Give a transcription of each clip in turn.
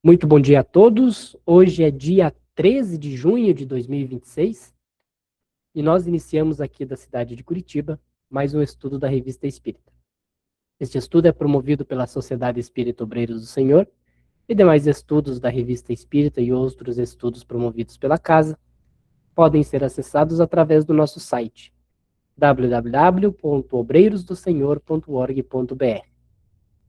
Muito bom dia a todos. Hoje é dia 13 de junho de 2026 e nós iniciamos aqui da cidade de Curitiba mais um estudo da Revista Espírita. Este estudo é promovido pela Sociedade Espírita Obreiros do Senhor e demais estudos da Revista Espírita e outros estudos promovidos pela casa podem ser acessados através do nosso site www.obreirosdosenhor.org.br.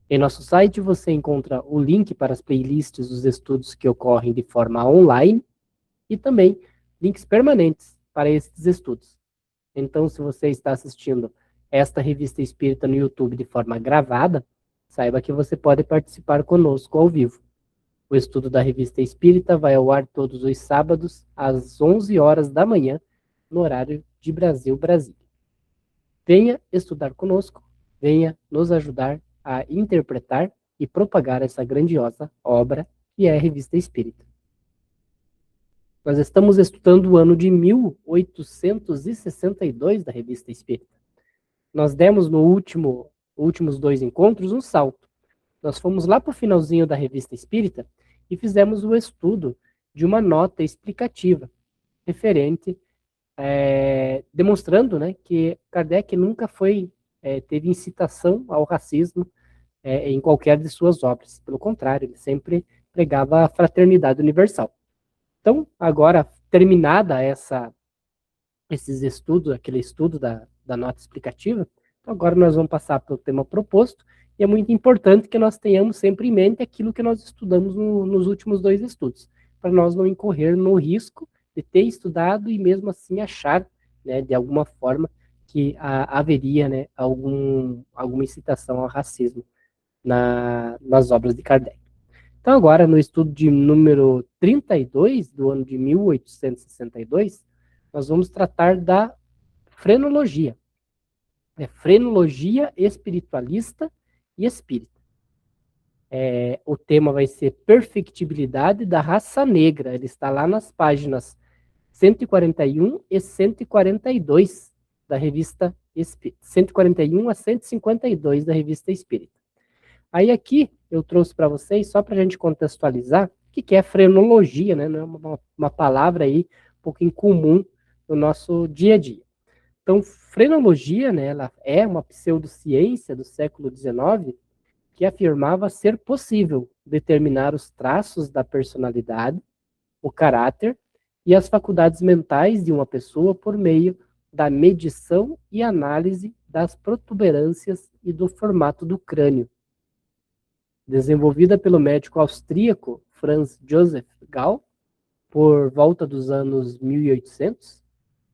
Em nosso site você encontra o link para as playlists dos estudos que ocorrem de forma online e também links permanentes para esses estudos. Então, se você está assistindo esta revista espírita no YouTube de forma gravada, saiba que você pode participar conosco ao vivo. O estudo da revista espírita vai ao ar todos os sábados, às 11 horas da manhã, no horário de Brasília. Venha estudar conosco, venha nos ajudar a interpretar e propagar essa grandiosa obra que é a Revista Espírita. Nós estamos estudando o ano de 1862 da Revista Espírita. Nós demos no últimos dois encontros um salto. Nós fomos lá para o finalzinho da Revista Espírita e fizemos o estudo de uma nota explicativa referente, demonstrando, né, que Kardec nunca teve incitação ao racismo em qualquer de suas obras. Pelo contrário, ele sempre pregava a fraternidade universal. Então, agora, terminada esses estudos, aquele estudo da nota explicativa, então agora nós vamos passar para o tema proposto, e é muito importante que nós tenhamos sempre em mente aquilo que nós estudamos nos últimos dois estudos, para nós não incorrer no risco de ter estudado e mesmo assim achar, né, de alguma forma, que haveria, né, alguma incitação ao racismo nas obras de Kardec. Então, agora, no estudo de número 32, do ano de 1862, nós vamos tratar da frenologia. Frenologia espiritualista e espírita. O tema vai ser perfectibilidade da raça negra. Ele está lá nas páginas 141 e 142 da revista Espírita. 141 a 152 da revista Espírita. Aí aqui eu trouxe para vocês, só para a gente contextualizar, o que é frenologia, né? Não é uma palavra aí um pouco incomum no nosso dia a dia. Então, frenologia, né, ela é uma pseudociência do século XIX que afirmava ser possível determinar os traços da personalidade, o caráter e as faculdades mentais de uma pessoa por meio da medição e análise das protuberâncias e do formato do crânio. Desenvolvida pelo médico austríaco Franz Joseph Gall, por volta dos anos 1800,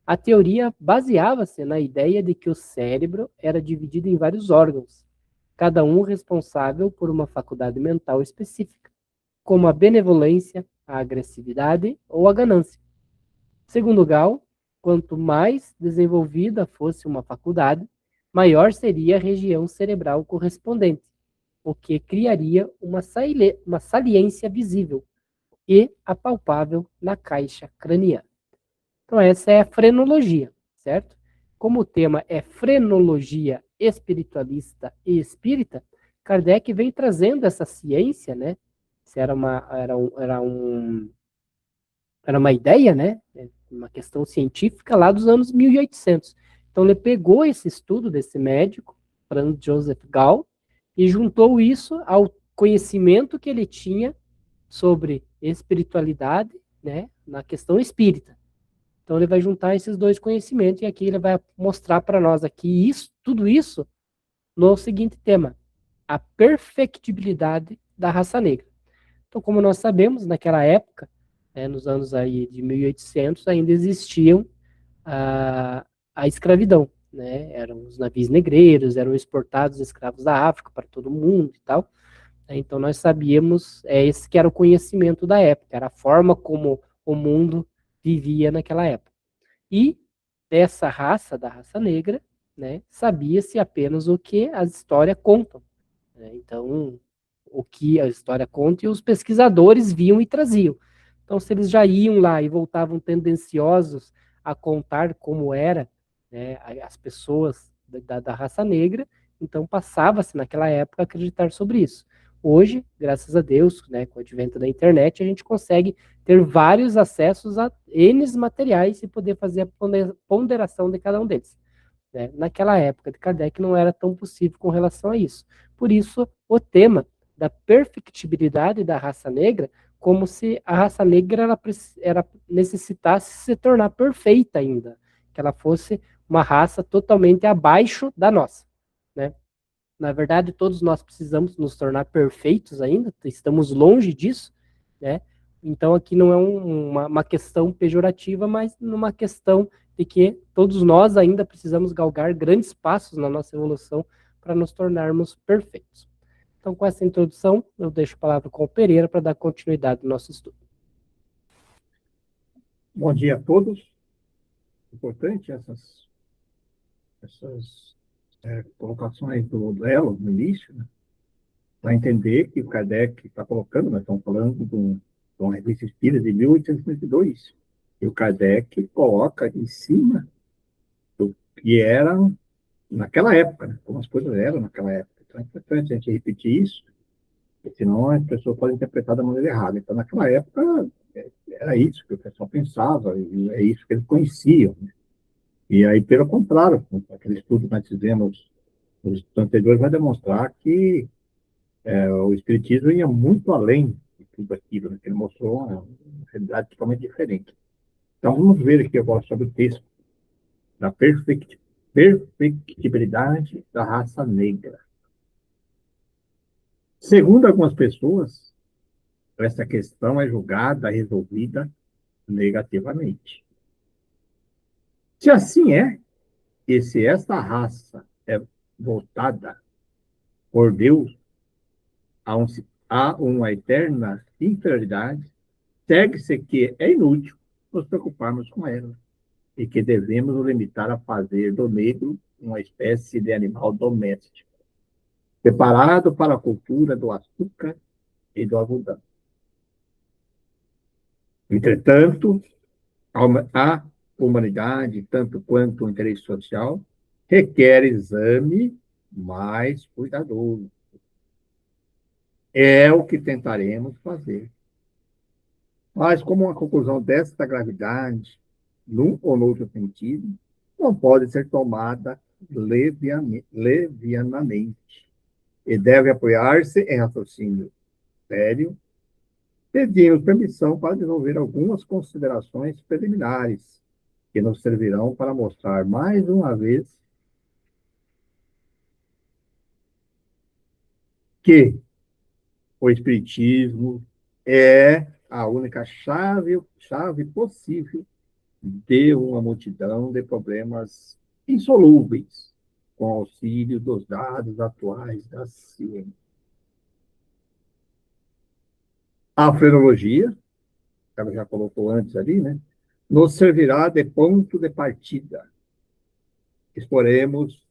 a teoria baseava-se na ideia de que o cérebro era dividido em vários órgãos, cada um responsável por uma faculdade mental específica, como a benevolência, a agressividade ou a ganância. Segundo Gall, quanto mais desenvolvida fosse uma faculdade, maior seria a região cerebral correspondente, o que criaria uma saliência visível e apalpável na caixa craniana. Então, essa é a frenologia, certo? Como o tema é frenologia espiritualista e espírita, Kardec vem trazendo essa ciência, né? Isso era uma ideia, né? Uma questão científica lá dos anos 1800. Então, ele pegou esse estudo desse médico, Franz Joseph Gall, e juntou isso ao conhecimento que ele tinha sobre espiritualidade, né, na questão espírita. Então ele vai juntar esses dois conhecimentos e aqui ele vai mostrar para nós aqui tudo isso no seguinte tema: a perfectibilidade da raça negra. Então, como nós sabemos, naquela época, nos anos aí de 1800, ainda existiam a escravidão, né? Eram os navios negreiros, eram exportados escravos da África para todo mundo e tal. Então nós sabíamos, esse que era o conhecimento da época, era a forma como o mundo vivia naquela época. E dessa raça, da raça negra, né, sabia-se apenas o que as histórias contam. Né? Então, o que a história conta e os pesquisadores viam e traziam. Então, se eles já iam lá e voltavam tendenciosos a contar como era, né, as pessoas da raça negra, então passava-se naquela época a acreditar sobre isso. Hoje, graças a Deus, né, com o advento da internet, a gente consegue ter vários acessos a N materiais e poder fazer a ponderação de cada um deles. Né? Naquela época de Kardec não era tão possível com relação a isso. Por isso, o tema da perfectibilidade da raça negra, como se a raça negra ela necessitasse se tornar perfeita ainda, que ela fosse uma raça totalmente abaixo da nossa. Né? Na verdade, todos nós precisamos nos tornar perfeitos ainda, estamos longe disso, né? Então, aqui não é uma questão pejorativa, mas numa questão de que todos nós ainda precisamos galgar grandes passos na nossa evolução para nos tornarmos perfeitos. Então, com essa introdução, eu deixo a palavra com o Pereira para dar continuidade ao nosso estudo. Bom dia a todos. Importante essas colocações do Lelo no início, né? Para entender que o Kardec está colocando, nós estamos falando de uma revista espírita de 1852, e o Kardec coloca em cima do que era naquela época, né? Como as coisas eram naquela época. Então é importante a gente repetir isso, porque senão as pessoas podem interpretar da maneira errada. Então, naquela época, era isso que o pessoal pensava, e é isso que eles conheciam, né? E aí, pelo contrário, aquele estudo que nós fizemos nos anteriores vai demonstrar que o Espiritismo ia muito além de tudo aquilo, né, que ele mostrou uma realidade totalmente diferente. Então, vamos ver aqui agora sobre o texto da perfectibilidade da raça negra. Segundo algumas pessoas, essa questão é julgada, resolvida negativamente. Se assim é, e se esta raça é voltada por Deus a, a uma eterna inferioridade, segue-se que é inútil nos preocuparmos com ela e que devemos nos limitar a fazer do negro uma espécie de animal doméstico, preparado para a cultura do açúcar e do algodão. Entretanto, a humanidade, tanto quanto o interesse social, requer exame mais cuidadoso. É o que tentaremos fazer. Mas, como uma conclusão desta gravidade, num ou noutro sentido, não pode ser tomada levianamente e deve apoiar-se em raciocínio sério. Pedimos permissão para desenvolver algumas considerações preliminares que nos servirão para mostrar mais uma vez que o Espiritismo é a única chave possível de uma multidão de problemas insolúveis, com auxílio dos dados atuais da ciência. A frenologia, ela já colocou antes ali, né, nos servirá de ponto de partida. Exporemos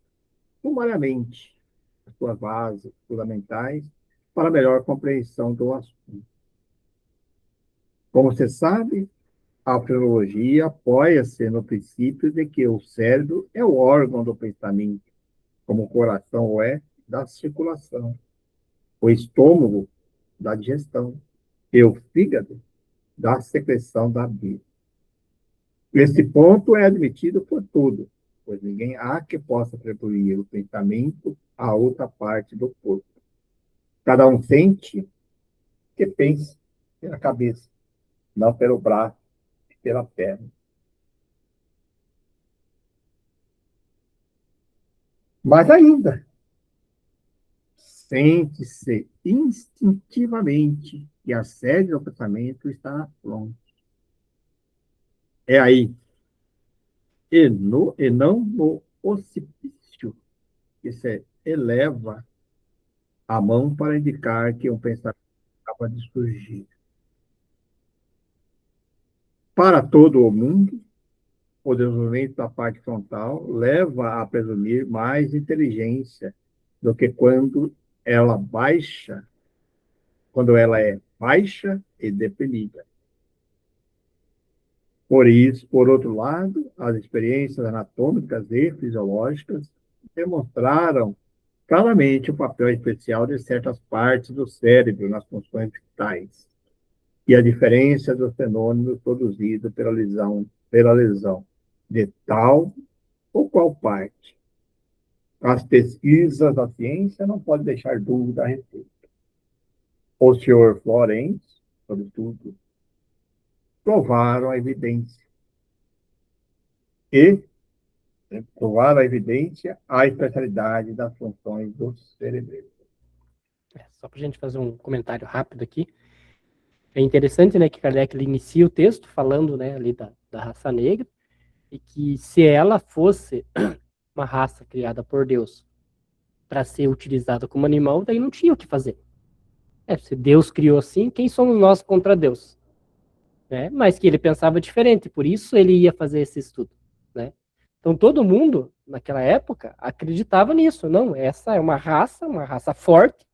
sumariamente as suas bases fundamentais para melhor compreensão do assunto. Como você sabe, a frenologia apoia-se no princípio de que o cérebro é o órgão do pensamento, como o coração é da circulação, o estômago da digestão e o fígado da secreção da bile. Esse ponto é admitido por todos, pois ninguém há que possa atribuir o pensamento a outra parte do corpo. Cada um sente que pensa pela cabeça, não pelo braço e pela perna. Mas ainda, sente-se instintivamente que a sede do pensamento está pronta. É aí, e não no ocipício, que se eleva a mão para indicar que um pensamento acaba de surgir. Para todo o mundo, o desenvolvimento da parte frontal leva a presumir mais inteligência do que quando ela é baixa e deprimida. Por isso, por outro lado, as experiências anatômicas e fisiológicas demonstraram claramente o papel especial de certas partes do cérebro nas funções vitais e a diferença dos fenômenos produzidos pela lesão de tal ou qual parte. As pesquisas da ciência não podem deixar dúvida a respeito. O senhor Florence, sobretudo, provaram a evidência e provaram a evidência a especialidade das funções do cérebro. Só para a gente fazer um comentário rápido aqui. É interessante, né, que Kardec ele inicia o texto falando, né, ali da raça negra, e que se ela fosse uma raça criada por Deus para ser utilizada como animal, daí não tinha o que fazer. Se Deus criou assim, quem somos nós contra Deus? Né? Mas que ele pensava diferente, por isso ele ia fazer esse estudo. Né? Então todo mundo, naquela época, acreditava nisso. Não, essa é uma raça forte,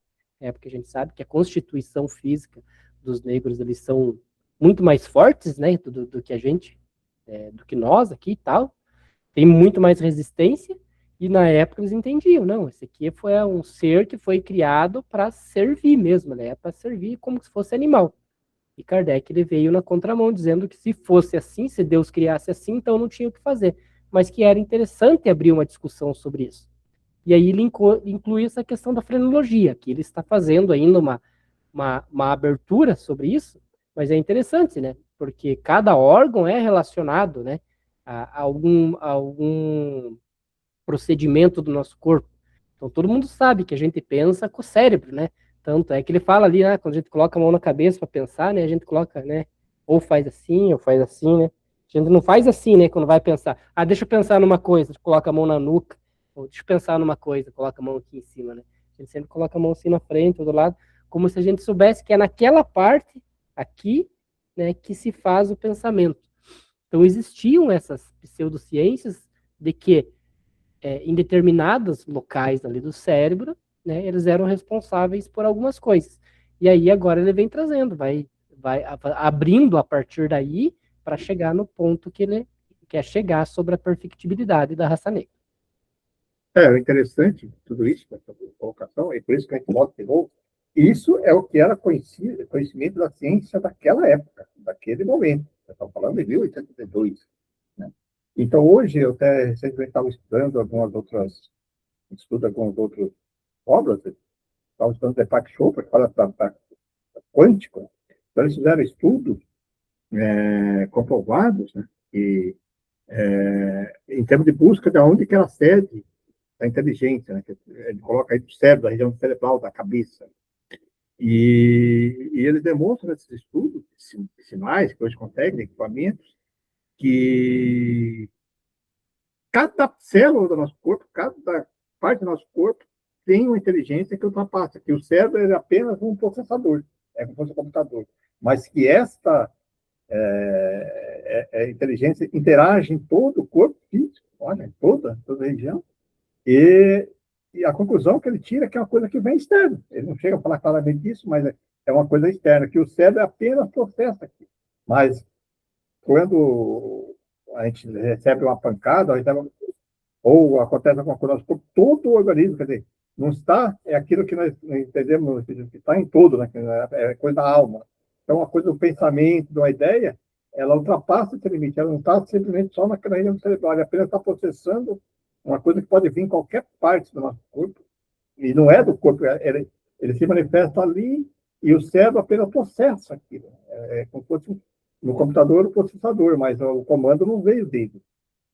porque a gente sabe que a constituição física dos negros, eles são muito mais fortes, né, do que a gente, do que nós aqui e tal, tem muito mais resistência, e na época eles entendiam, não, esse aqui foi um ser que foi criado para servir mesmo, né, para servir como se fosse animal. E Kardec ele veio na contramão, dizendo que se fosse assim, se Deus criasse assim, então não tinha o que fazer, mas que era interessante abrir uma discussão sobre isso. E aí ele inclui essa questão da frenologia, que ele está fazendo ainda uma abertura sobre isso, mas é interessante, né? Porque cada órgão é relacionado, né, a algum procedimento do nosso corpo. Então todo mundo sabe que a gente pensa com o cérebro, né? Tanto é que ele fala ali, né, quando a gente coloca a mão na cabeça para pensar, né, a gente coloca, né, ou faz assim, né? A gente não faz assim, né, quando vai pensar. Ah, deixa eu pensar numa coisa, coloca a mão na nuca, ou deixa eu pensar numa coisa, coloca a mão aqui em cima, né? A gente sempre coloca a mão assim na frente, ou do lado, como se a gente soubesse que é naquela parte aqui, né, que se faz o pensamento. Então existiam essas pseudociências de que em determinados locais ali do cérebro, né, eles eram responsáveis por algumas coisas. E aí agora ele vem trazendo, vai abrindo a partir daí para chegar no ponto que ele quer chegar sobre a perfectibilidade da raça negra. O interessante de tudo isso, essa colocação, é por isso que a gente volta de novo, isso é o que era conhecimento da ciência daquela época, daquele momento. Estamos falando de 1882. Né? Então, hoje, eu até recentemente estava estudando algumas outras obras, estava estudando Deepak Chopra, que fala da quântica. Então, eles fizeram estudos comprovados, né, que, em termos de busca de onde que era a sede da inteligência, né, que ele coloca aí do cérebro, da região cerebral, da cabeça. E eles demonstram nesses estudos, sinais que hoje conseguem, equipamentos, que cada célula do nosso corpo, cada parte do nosso corpo tem uma inteligência que ultrapassa, que o cérebro é apenas um processador, é como se fosse um computador, mas que esta inteligência interage em todo o corpo físico, olha, em toda a região, e a conclusão que ele tira é que é uma coisa que vem externa. Ele não chega a falar claramente disso, mas é uma coisa externa, que o cérebro apenas processa aqui. Mas quando a gente recebe uma pancada, ou acontece alguma coisa, todo o organismo, quer dizer, não está, é aquilo que nós entendemos, que está em tudo, né? É coisa da alma. Então, uma coisa do pensamento, de uma ideia, ela ultrapassa esse limite, ela não está simplesmente só naquela região cerebral, ela apenas está processando uma coisa que pode vir em qualquer parte do nosso corpo, e não é do corpo, ele se manifesta ali, e o cérebro apenas processa aquilo. É como se fosse no computador o processador, mas o comando não veio dele,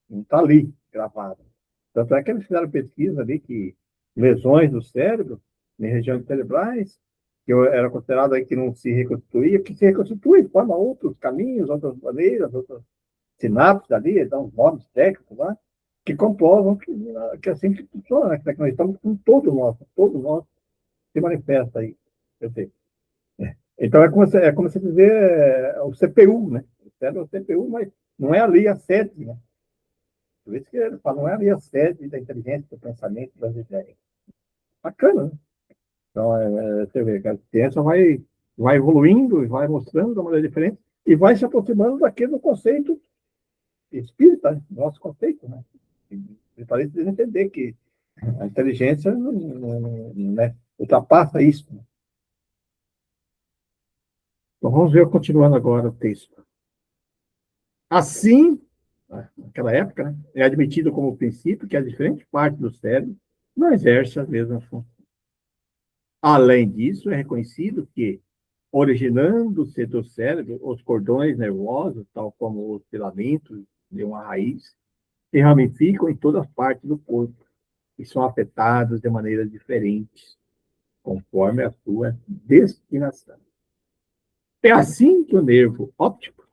não está ali gravado. Tanto é que eles fizeram pesquisa ali que lesões do cérebro, em regiões cerebrais, que era considerado aí que não se reconstituía, que se reconstitui, forma outros caminhos, outras maneiras, outras sinapses ali, dá uns nomes técnicos lá, que comprovam que assim que funciona, que nós estamos com todo nosso se manifesta aí. Então, é como se dizer o CPU, né? O cérebro é o CPU, mas não é ali a sede, né? Por isso que ele fala, não é ali a sede da inteligência, do pensamento, das ideias. Bacana, né? Então, você vê que a ciência vai evoluindo, vai mostrando de uma maneira diferente e vai se aproximando daquele conceito espírita, né? Nosso conceito, né? E parece entender que A inteligência né, ultrapassa isso. Então, vamos ver, continuando agora o texto. Assim, naquela época, né, é admitido como princípio que as diferentes partes do cérebro não exercem as mesmas funções. Além disso, é reconhecido que, originando-se do cérebro, os cordões nervosos, tal como os filamentos de uma raiz, se ramificam em todas as partes do corpo e são afetados de maneiras diferentes, conforme a sua destinação. É assim que o nervo óptico,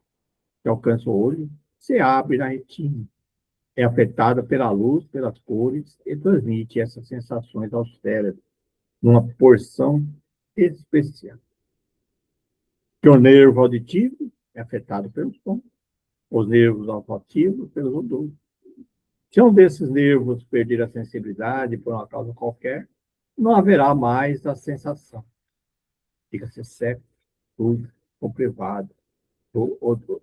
que alcança o olho, se abre na retina, é afetado pela luz, pelas cores e transmite essas sensações ao cérebro, numa porção especial. Que o nervo auditivo é afetado pelo som, os nervos olfativos pelos odores. Se um desses nervos perder a sensibilidade por uma causa qualquer, não haverá mais a sensação. Fica-se seco, surdo ou privado do odor.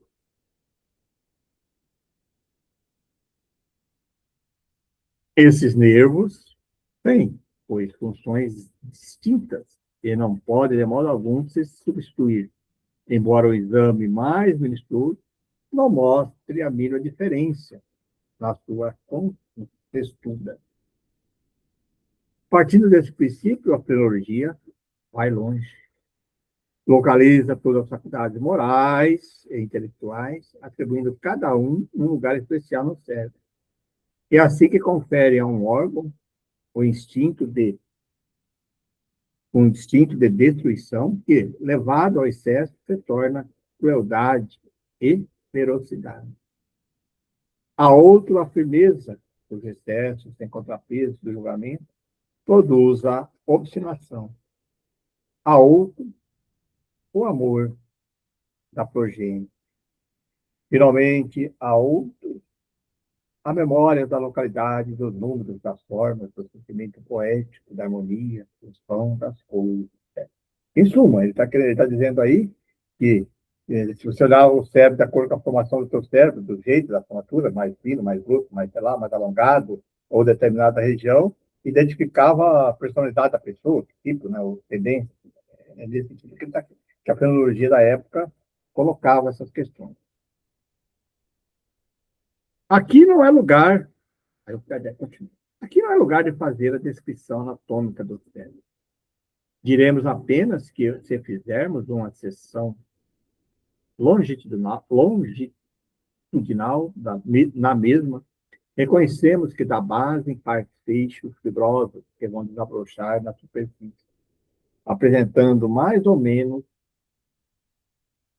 Esses nervos têm, pois, funções distintas e não podem, de modo algum, se substituir, embora o exame mais minucioso não mostre a mínima diferença na sua textura. Partindo desse princípio, a filologia vai longe. Localiza todas as faculdades morais e intelectuais, atribuindo cada um lugar especial no cérebro. É assim que confere a um órgão o instinto de destruição que, levado ao excesso, se torna crueldade e ferocidade. A outro, a firmeza dos excessos, sem contrapeso do julgamento, produz a obstinação. A outro, o amor da progênie. Finalmente, a outro, a memória da localidade, dos números, das formas, do sentimento poético, da harmonia, do som, das cores. Em suma, ele está dizendo aí que se você olhar o cérebro de acordo com a formação do seu cérebro, do jeito da formatura, mais fino, mais grosso, mais, sei lá, mais alongado, ou determinada região, identificava a personalidade da pessoa, tipo, né, o tendência. É nesse sentido que a fenologia da época colocava essas questões. Aqui não é lugar, aí o Kardec continua, aqui não é lugar de fazer a descrição anatômica do cérebro. Diremos apenas que, se fizermos uma seção longitudinal na mesma, reconhecemos que da base parte feixes fibrosos que vão desabrochar na superfície, apresentando mais ou menos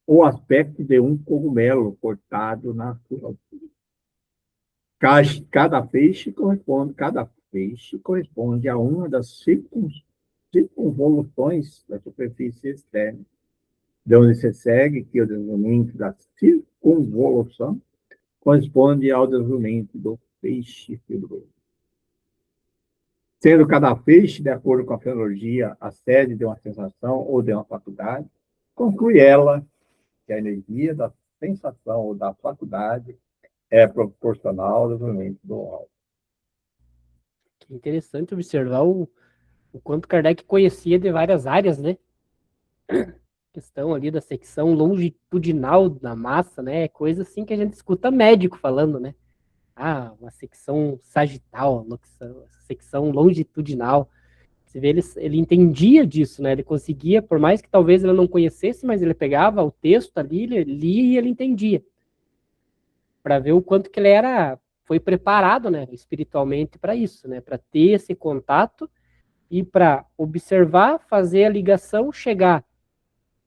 o aspecto de um cogumelo cortado na sua altura. Cada feixe corresponde a uma das circunvoluções da superfície externa, de onde se segue que o desenvolvimento da circunvolução corresponde ao desenvolvimento do feixe fibroso. Sendo cada feixe, de acordo com a fenologia, a sede de uma sensação ou de uma faculdade, conclui ela que a energia da sensação ou da faculdade é proporcional ao desenvolvimento do alvo. Que interessante observar o quanto Kardec conhecia de várias áreas, né? Questão ali da secção longitudinal da massa, né? Coisa assim que a gente escuta médico falando, né? Ah, uma secção sagital, uma secção longitudinal. Você vê, ele entendia disso, né? Ele conseguia, por mais que talvez ele não conhecesse, mas ele pegava o texto ali, ele lia e ele entendia. Para ver o quanto que ele foi preparado, né, espiritualmente para isso, né? Para ter esse contato e para observar, fazer a ligação, chegar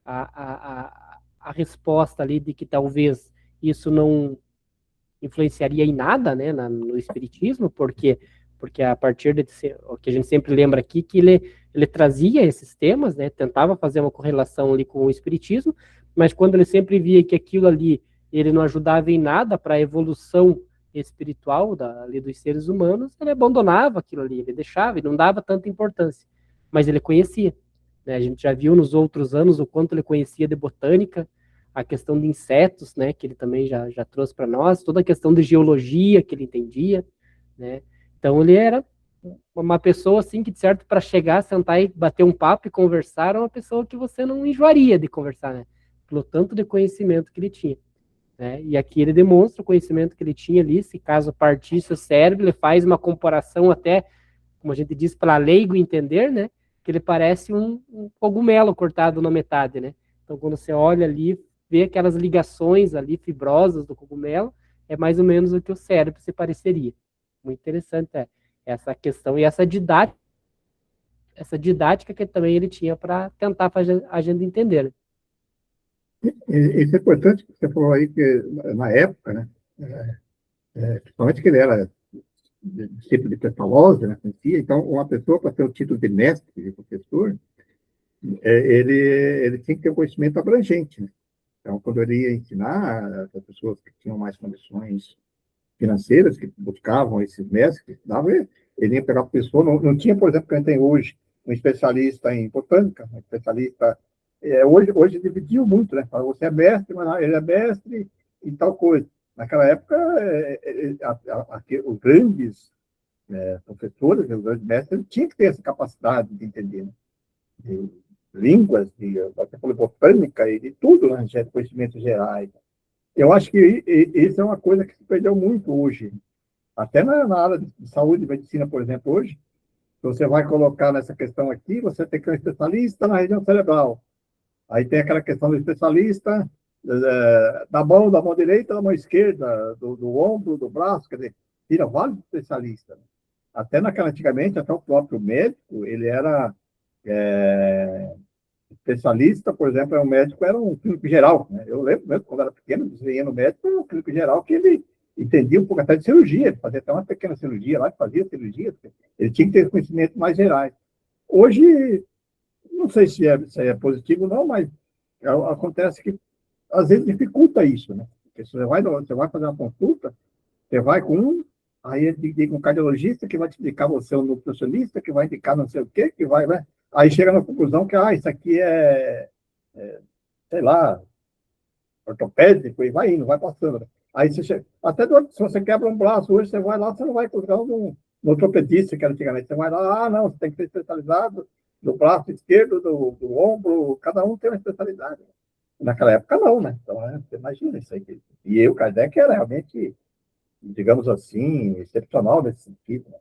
a resposta ali de que talvez isso não influenciaria em nada, né, no espiritismo, porque a partir o que a gente sempre lembra aqui, que ele trazia esses temas, né, tentava fazer uma correlação ali com o espiritismo, mas quando ele sempre via que aquilo ali ele não ajudava em nada para a evolução espiritual ali dos seres humanos, ele abandonava aquilo ali, ele deixava, ele não dava tanta importância, mas ele conhecia, né? A gente já viu nos outros anos o quanto ele conhecia de botânica, a questão de insetos, né, que ele também já trouxe para nós, toda a questão de geologia que ele entendia, né? Então ele era uma pessoa assim que, de certo, para chegar, sentar e bater um papo e conversar, é uma pessoa que você não enjoaria de conversar, né? Pelo tanto de conhecimento que ele tinha. Né? E aqui ele demonstra o conhecimento que ele tinha ali, se caso partisse o cérebro, ele faz uma comparação até, como a gente diz, para leigo entender, né? Que ele parece um cogumelo cortado na metade, né? Então, quando você olha ali, vê aquelas ligações ali fibrosas do cogumelo, é mais ou menos o que o cérebro se pareceria. Muito interessante essa questão e essa didática que também ele tinha para tentar fazer a gente entender. Né? Isso é importante que você falou aí, que na época, né, principalmente que ele era discípulo de Pestalozzi, né, conhecia, então uma pessoa para ter o título de mestre, de professor, ele tinha que ter um conhecimento abrangente, né? Então, quando ele ia ensinar as pessoas que tinham mais condições financeiras, que buscavam esses mestres, que estudavam, ele ia pegar a pessoa, não tinha, por exemplo, que a gente tem hoje, um especialista em botânica, um especialista... hoje dividiu muito, né? Você é mestre, mas ele é mestre em tal coisa. Naquela época, os grandes professores, os grandes mestres, tinham que ter essa capacidade de entender, né? De línguas, até botânica e de tudo, né? De conhecimentos gerais. Eu acho que isso é uma coisa que se perdeu muito hoje. Até na área de saúde e medicina, por exemplo, hoje, você vai colocar nessa questão aqui, você tem que ter um especialista na região cerebral. Aí tem aquela questão do especialista da mão direita, da mão esquerda, do ombro, do braço, quer dizer, tira vários especialistas. Até naquela, antigamente, até o próprio médico, ele era especialista, por exemplo, um médico era um clínico geral. Né? Eu lembro mesmo, quando era pequeno, você ia no médico, era um clínico geral que ele entendia um pouco até de cirurgia, ele fazia até uma pequena cirurgia lá, fazia cirurgia, ele tinha que ter conhecimentos mais gerais. Hoje, não sei se é positivo ou não, mas acontece que às vezes dificulta isso, né? Porque você vai fazer uma consulta, você vai com um, aí ele indica um cardiologista que vai te indicar você um nutricionista, que vai indicar não sei o quê, que vai, né? Aí chega na conclusão que, isso aqui sei lá, ortopédico, e vai indo, vai passando. Né? Aí você chega, até se você quebra um braço hoje, você vai lá, você não vai encontrar um ortopedista que era antigamente. Você vai lá, não, você tem que ser especializado do braço esquerdo, do ombro, cada um tem uma especialidade. Naquela época, não, né? Então, você imagina isso aí. E eu, Kardec, era realmente, digamos assim, excepcional nesse sentido. Né?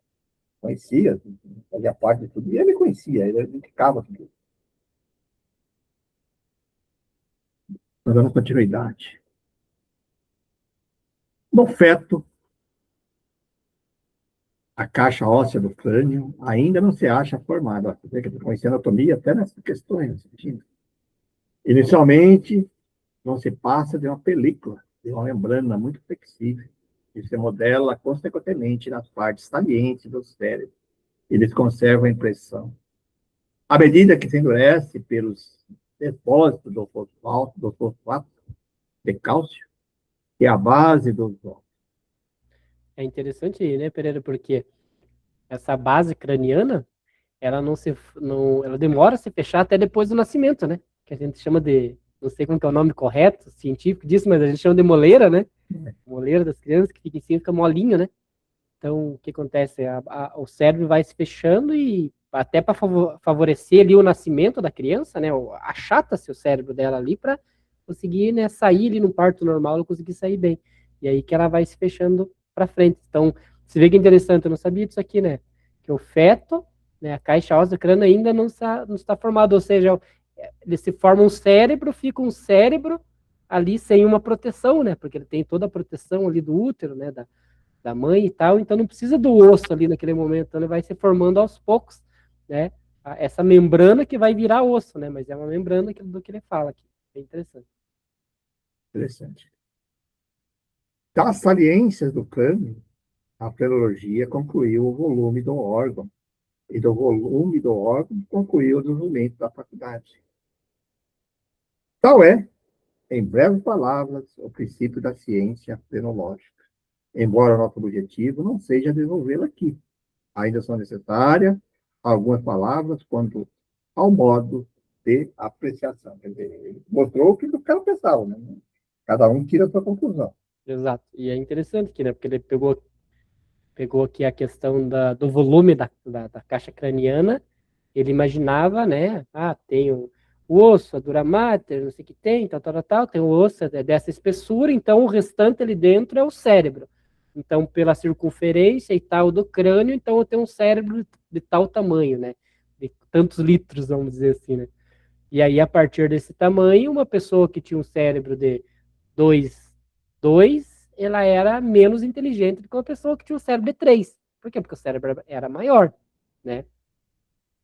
Conhecia, fazia parte de tudo, e ele conhecia, ele indicava tudo. Mas dando continuidade. No feto, a caixa óssea do crânio ainda não se acha formada. Você vê que eu conheci anatomia até nessas questões. Imagina. Inicialmente, não se passa de uma película, de uma membrana muito flexível, que se modela consequentemente nas partes salientes do cérebro. Eles conservam a impressão. À medida que se endurece pelos depósitos do fosfato de cálcio, que é a base dos ossos. É interessante, né, Pereira, porque essa base craniana, ela ela demora a se fechar até depois do nascimento, né? Que a gente chama de, não sei como que é o nome correto, científico disso, mas a gente chama de moleira, né? Moleira das crianças, que fica em cima, fica molinho, né? Então, o que acontece? O cérebro vai se fechando e até para favorecer ali o nascimento da criança, né? Achata-se o cérebro dela ali para conseguir, né, sair ali no parto normal, ela conseguir sair bem. E aí que ela vai se fechando para frente. Então, você vê que é interessante, eu não sabia disso aqui, né? Que o feto, né, a caixa óssea do crânio ainda não está formado, ou seja, ele se forma um cérebro, fica um cérebro ali sem uma proteção, né? Porque ele tem toda a proteção ali do útero, né? Da mãe e tal, então não precisa do osso ali naquele momento, então ele vai se formando aos poucos, né? Essa membrana que vai virar osso, né? Mas é uma membrana do que ele fala aqui. É interessante. Interessante. Das saliências do crânio, a flenologia concluiu o volume do órgão, e do volume do órgão concluiu o desenvolvimento da faculdade. Tal é, em breves palavras, o princípio da ciência fenológica. Embora nosso objetivo não seja desenvolvê-la aqui, ainda são necessárias algumas palavras quanto ao modo de apreciação. Quer dizer, ele mostrou o que o cara pensava, né? Cada um tira a sua conclusão. Exato. E é interessante aqui, né? Porque ele pegou pegou aqui a questão do volume da caixa craniana, ele imaginava, né, tem o osso, a dura mater, não sei o que tem, tal, tem o osso dessa espessura, então o restante ali dentro é o cérebro. Então, pela circunferência e tal do crânio, então eu tenho um cérebro de tal tamanho, né, de tantos litros, vamos dizer assim, né. E aí, a partir desse tamanho, uma pessoa que tinha um cérebro de 2, ela era menos inteligente do que uma pessoa que tinha um cérebro de 3. Por quê? Porque o cérebro era maior, né?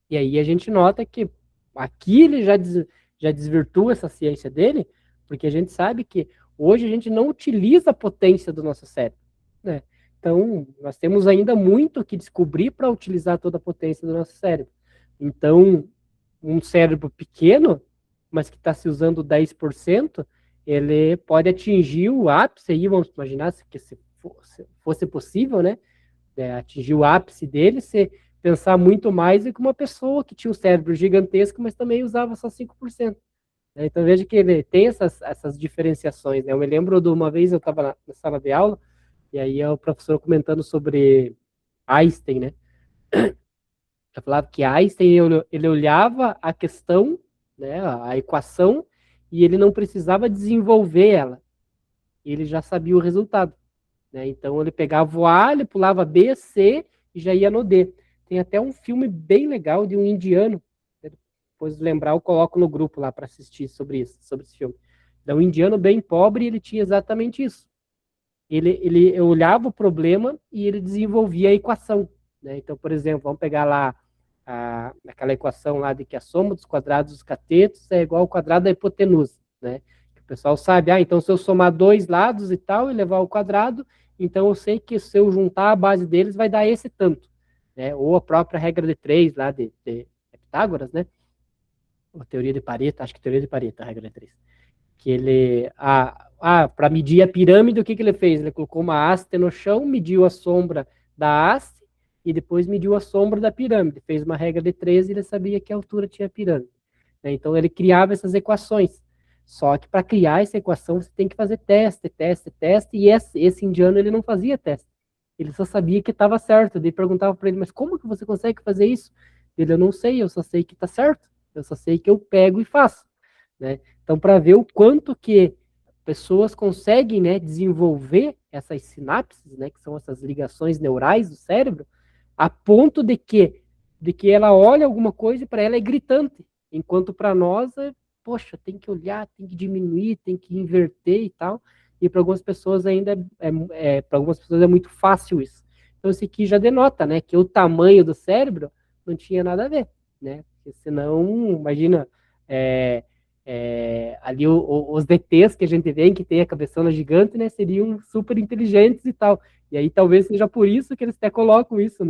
E aí a gente nota que aqui ele já desvirtua essa ciência dele, porque a gente sabe que hoje a gente não utiliza a potência do nosso cérebro, né? Então, nós temos ainda muito que descobrir para utilizar toda a potência do nosso cérebro. Então, um cérebro pequeno, mas que está se usando 10%, ele pode atingir o ápice, aí vamos imaginar se fosse possível, né? Atingir o ápice dele, se pensar muito mais do que uma pessoa que tinha um cérebro gigantesco, mas também usava só 5%. Né? Então veja que ele tem essas diferenciações. Né? Eu me lembro de uma vez eu estava na sala de aula, e aí o professor comentando sobre Einstein, né? Eu falava que Einstein ele olhava a questão, né, a equação, e ele não precisava desenvolver ela. Ele já sabia o resultado. Né? Então ele pegava o A, ele pulava B, C e já ia no D. Tem até um filme bem legal de um indiano. Depois de lembrar, eu coloco no grupo lá para assistir sobre isso, sobre esse filme. É um indiano bem pobre e ele tinha exatamente isso. Ele olhava o problema e ele desenvolvia a equação. Né? Então, por exemplo, vamos pegar lá aquela equação lá de que a soma dos quadrados dos catetos é igual ao quadrado da hipotenusa. Né? O pessoal sabe, então se eu somar dois lados e tal e levar ao quadrado, então eu sei que se eu juntar a base deles vai dar esse tanto. Né? Ou a própria regra de 3 lá de Pitágoras, né? Ou teoria de Pareto, acho que teoria de Pareto, a regra de 3 que ele, para medir a pirâmide, o que ele fez? Ele colocou uma haste no chão, mediu a sombra da haste e depois mediu a sombra da pirâmide. Fez uma regra de 13 e ele sabia que altura tinha a pirâmide. Então ele criava essas equações. Só que para criar essa equação você tem que fazer teste, e esse indiano ele não fazia teste. Ele só sabia que estava certo. Daí perguntava para ele, mas como que você consegue fazer isso? Ele, eu não sei, eu só sei que está certo. Eu só sei que eu pego e faço. Né? Então, para ver o quanto que pessoas conseguem, né, desenvolver essas sinapses, né, que são essas ligações neurais do cérebro, a ponto de que ela olha alguma coisa e para ela é gritante, enquanto para nós poxa, tem que olhar, tem que diminuir, tem que inverter e tal, e para algumas pessoas ainda para algumas pessoas é muito fácil isso. Então, isso aqui já denota, né, que o tamanho do cérebro não tinha nada a ver, né, porque senão, imagina, ali os DTs que a gente vê, que tem a cabeçona gigante, né, seriam super inteligentes e tal. E aí talvez seja por isso que eles até colocam isso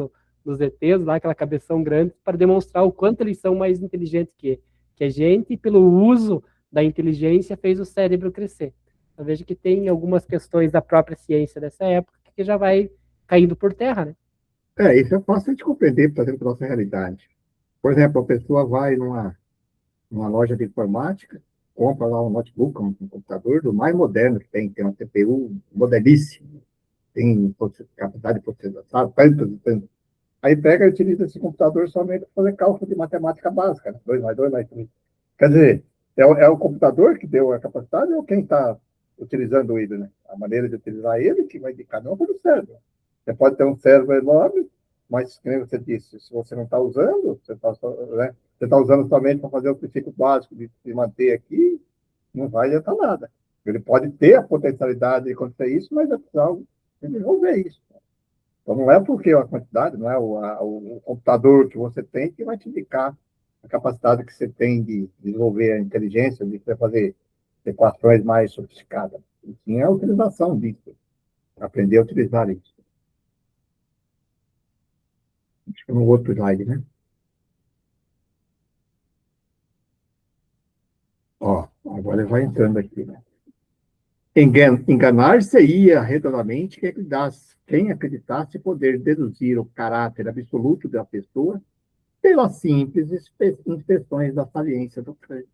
nos ETs, lá, aquela cabeção grande, para demonstrar o quanto eles são mais inteligentes que a gente, e pelo uso da inteligência fez o cérebro crescer. Eu vejo que tem algumas questões da própria ciência dessa época que já vai caindo por terra, né? Isso é fácil de compreender, trazendo para a nossa realidade. Por exemplo, a pessoa vai numa loja de informática, compra lá um notebook, um computador do mais moderno que tem uma CPU modelíssima, tem capacidade de processamento, tanto, tanto. Aí pega e utiliza esse computador somente para fazer cálculo de matemática básica, né? 2 mais 2 mais 3. Quer dizer, é o computador que deu a capacidade ou quem está utilizando ele, né? A maneira de utilizar ele que vai indicar, não pelo cérebro. Você pode ter um cérebro enorme, mas, como você disse, se você não está usando, você está, né? Você está usando somente para fazer o princípio básico de se manter aqui, não vai adiantar nada. Ele pode ter a potencialidade de acontecer isso, mas é preciso desenvolver isso. Então, não é porque a quantidade, não é o computador que você tem que vai te indicar a capacidade que você tem de desenvolver a inteligência, de fazer equações mais sofisticadas. E sim a utilização disso, aprender a utilizar isso. Acho que é no outro slide, né? Ó, agora ele vai entrando aqui, né? Enganar-se-ia redondamente quem acreditasse poder deduzir o caráter absoluto da pessoa pelas simples inspeções da saliência do crânio.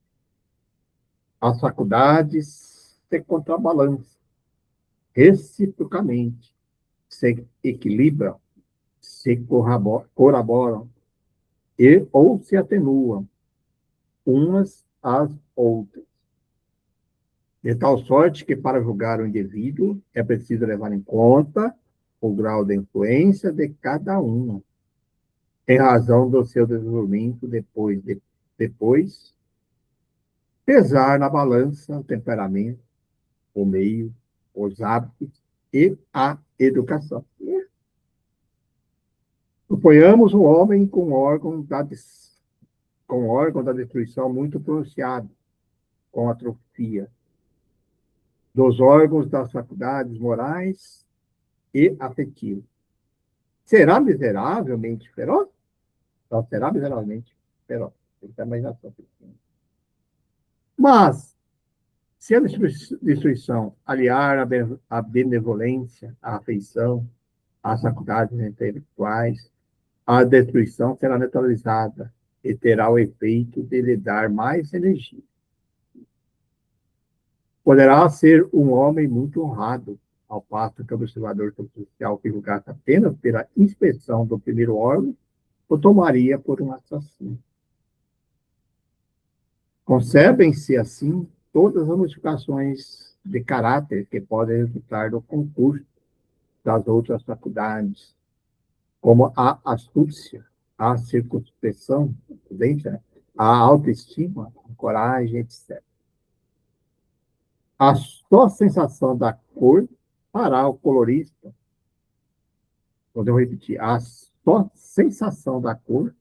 As faculdades se contrabalançam reciprocamente, se equilibram, se corroboram ou se atenuam umas às outras. De tal sorte que, para julgar o indivíduo, é preciso levar em conta o grau de influência de cada um, em razão do seu desenvolvimento depois pesar na balança o temperamento, o meio, os hábitos e a educação. Suponhamos um homem com órgão da destruição muito pronunciado, com atrofia dos órgãos das faculdades morais e afetivas. Será miseravelmente feroz? Não, será miseravelmente feroz. Tem que imaginação. Mas, se a destruição aliar a benevolência, a afeição, as faculdades intelectuais, a destruição será neutralizada e terá o efeito de lhe dar mais energia. Poderá ser um homem muito honrado, ao passo que o observador social que julgasse apenas pela inspeção do primeiro órgão o tomaria por um assassino. Concebem-se, assim, todas as modificações de caráter que podem resultar do concurso das outras faculdades, como a astúcia, a circunspecção, a autoestima, a coragem, etc. A só sensação da cor fará o colorista. Vou repetir. A só sensação da cor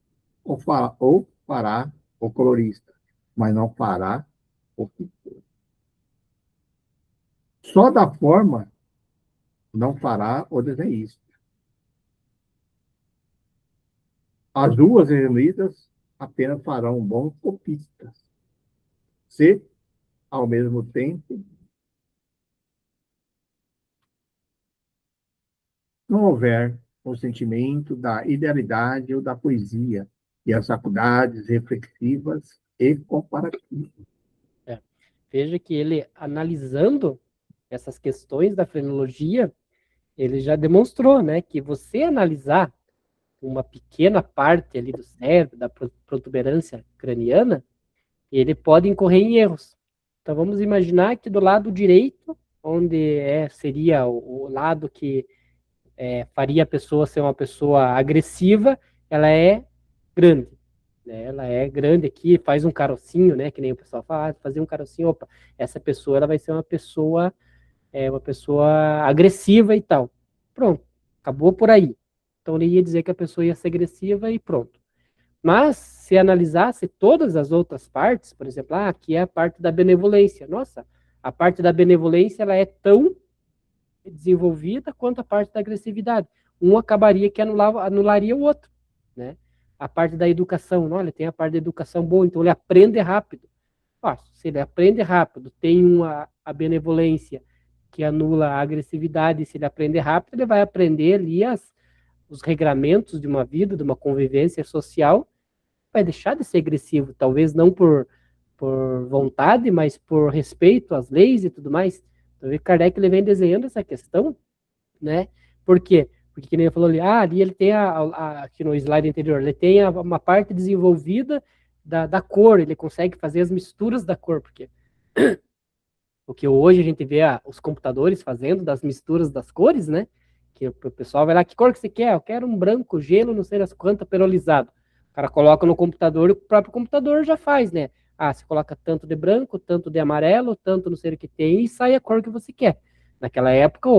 ou fará o colorista, mas não fará o pintor. Só da forma não fará o desenhista. As duas reunidas apenas farão bons copistas, se, ao mesmo tempo, não houver o sentimento da idealidade ou da poesia e as faculdades reflexivas e comparativas. Veja que ele, analisando essas questões da frenologia, ele já demonstrou, né, que você analisar uma pequena parte ali do cérebro, da protuberância craniana, ele pode incorrer em erros. Então vamos imaginar que do lado direito, onde seria o lado que faria a pessoa ser uma pessoa agressiva, ela é grande. Né? Ela é grande aqui, faz um carocinho, né? Que nem o pessoal fala, fazer um carocinho, opa, essa pessoa ela vai ser uma pessoa agressiva e tal. Pronto, acabou por aí. Então ele ia dizer que a pessoa ia ser agressiva e pronto. Mas se analisasse todas as outras partes, por exemplo, aqui é a parte da benevolência. Nossa, a parte da benevolência ela é tão desenvolvida quanto a parte da agressividade. Um acabaria que anularia o outro, né? A parte da educação, olha, tem a parte da educação boa, então ele aprende rápido. Se ele aprende rápido, tem a benevolência que anula a agressividade, se ele aprender rápido, ele vai aprender ali os regramentos de uma vida, de uma convivência social, vai deixar de ser agressivo, talvez não por vontade, mas por respeito às leis e tudo mais. Então, o Kardec ele vem desenhando essa questão, né? Por quê? Porque, que nem ele falou ali, ali ele tem aqui no slide anterior, ele tem uma parte desenvolvida da cor, ele consegue fazer as misturas da cor, porque o que hoje a gente vê os computadores fazendo das misturas das cores, né? Que o pessoal vai lá, que cor que você quer? Eu quero um branco, gelo, não sei das quantas, perolizado. O cara coloca no computador e o próprio computador já faz, né? Você coloca tanto de branco, tanto de amarelo, tanto não sei o que tem, e sai a cor que você quer. Naquela época,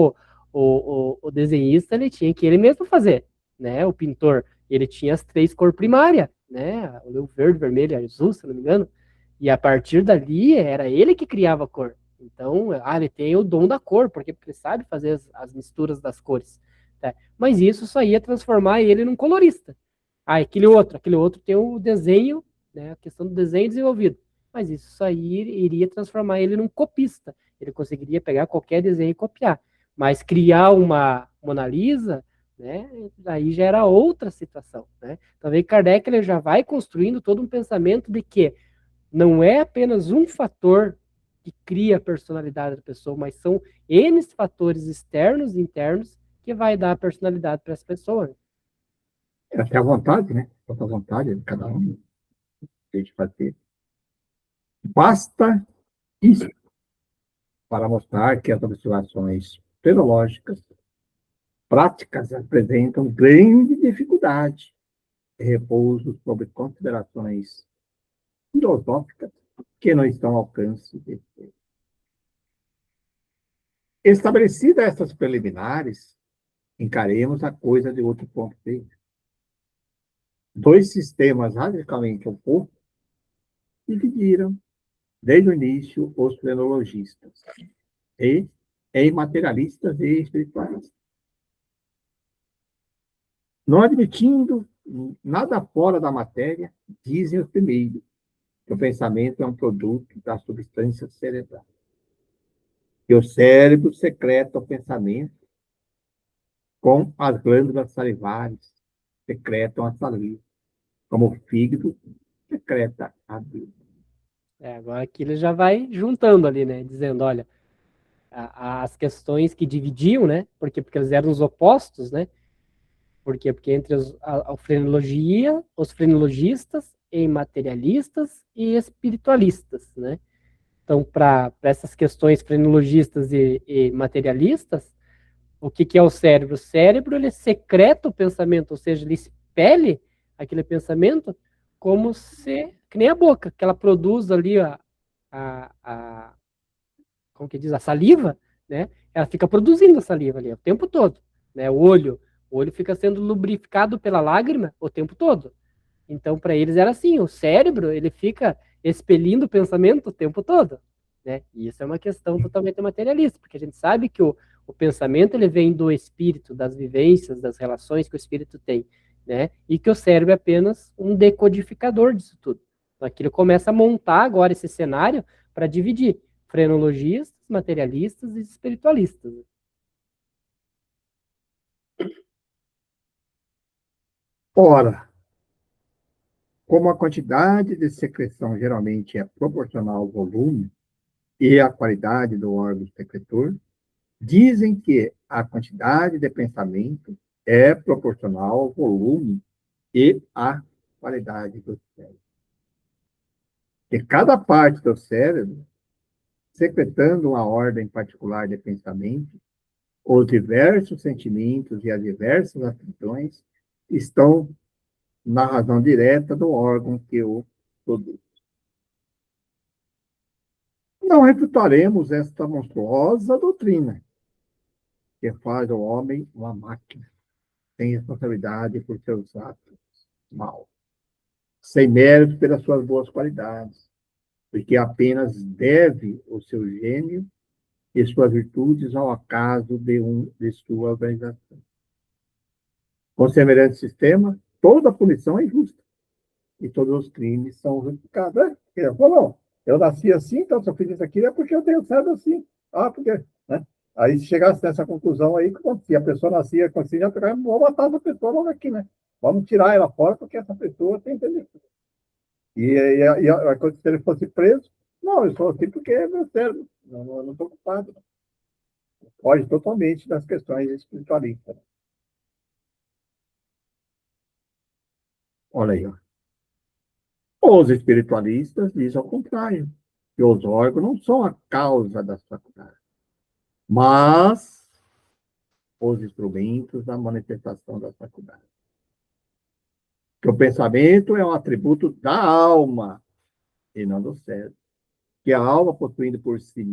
o desenhista, ele tinha que ele mesmo fazer, né? O pintor, ele tinha as 3 cores primárias, né? O verde, vermelho, azul, se não me engano. E a partir dali, era ele que criava a cor. Então, ele tem o dom da cor, porque ele sabe fazer as misturas das cores. Tá? Mas isso só ia transformar ele num colorista. Aquele outro tem o desenho, né, a questão do desenho desenvolvido. Mas isso só iria transformar ele num copista. Ele conseguiria pegar qualquer desenho e copiar. Mas criar uma Mona Lisa, né, aí já era outra situação. Né? Talvez Kardec ele já vai construindo todo um pensamento de que não é apenas um fator que cria a personalidade da pessoa, mas são N fatores externos e internos que que vai dar a personalidade para essa pessoa. É até a vontade, né? A vontade de cada um de fazer. Basta isso para mostrar que as observações fenológicas práticas apresentam grande dificuldade e repouso sobre considerações filosóficas que não estão ao alcance de. Establecidas essas preliminares, encaremos a coisa de outro ponto de vista. Dois sistemas radicalmente opostos dividiram, desde o início, os frenologistas, e em materialistas e espiritualistas. Não admitindo nada fora da matéria, dizem os primeiros que o pensamento é um produto da substância cerebral. Que o cérebro secreta o pensamento com as glândulas salivares, secretam a saliva, como o fígado secreta a bile. Agora aqui ele já vai juntando ali, né? Dizendo, olha, as questões que dividiam, né? Porque eles eram os opostos, né? Por quê? Porque entre a frenologia, os frenologistas, e materialistas e espiritualistas, né? Então, para essas questões frenologistas e materialistas, o que é o cérebro? O cérebro, ele secreta o pensamento, ou seja, ele expele aquele pensamento como se, que nem a boca, que ela produz ali a como que diz, a saliva, né? Ela fica produzindo a saliva ali o tempo todo, né? O olho fica sendo lubrificado pela lágrima o tempo todo. Então, para eles era assim, o cérebro, ele fica expelindo o pensamento o tempo todo, né? E isso é uma questão totalmente materialista, porque a gente sabe que o pensamento, ele vem do espírito, das vivências, das relações que o espírito tem, né? E que o cérebro é apenas um decodificador disso tudo. Então, aqui ele começa a montar agora esse cenário para dividir frenologistas, materialistas e espiritualistas. Ora, como a quantidade de secreção geralmente é proporcional ao volume e à qualidade do órgão secretor, dizem que a quantidade de pensamento é proporcional ao volume e à qualidade do cérebro. Que cada parte do cérebro, secretando uma ordem particular de pensamento, os diversos sentimentos e as diversas aptidões estão na razão direta do órgão que o produz. Não refutaremos esta monstruosa doutrina, que faz o homem uma máquina, sem responsabilidade por seus atos maus, sem mérito pelas suas boas qualidades, porque apenas deve o seu gênio e suas virtudes ao acaso de sua organização. Com semelhante sistema, toda punição é injusta e todos os crimes são justificados. Ele falou, eu nasci assim, então se eu fiz isso aqui é porque eu tenho certo assim. Ah, porque... Né? Aí, se chegasse nessa conclusão aí, se a pessoa nascia assim, já vamos matar essa pessoa logo aqui, né? Vamos tirar ela fora porque essa pessoa tem inteligência. Se ele fosse preso, não, eu sou assim porque é meu cérebro. Não estou ocupado. Foge totalmente das questões espiritualistas. Olha aí, ó. Os espiritualistas dizem ao contrário, que os órgãos não são a causa das faculdades, mas os instrumentos da manifestação das faculdades. Que o pensamento é um atributo da alma e não do cérebro. Que a alma, possuindo por si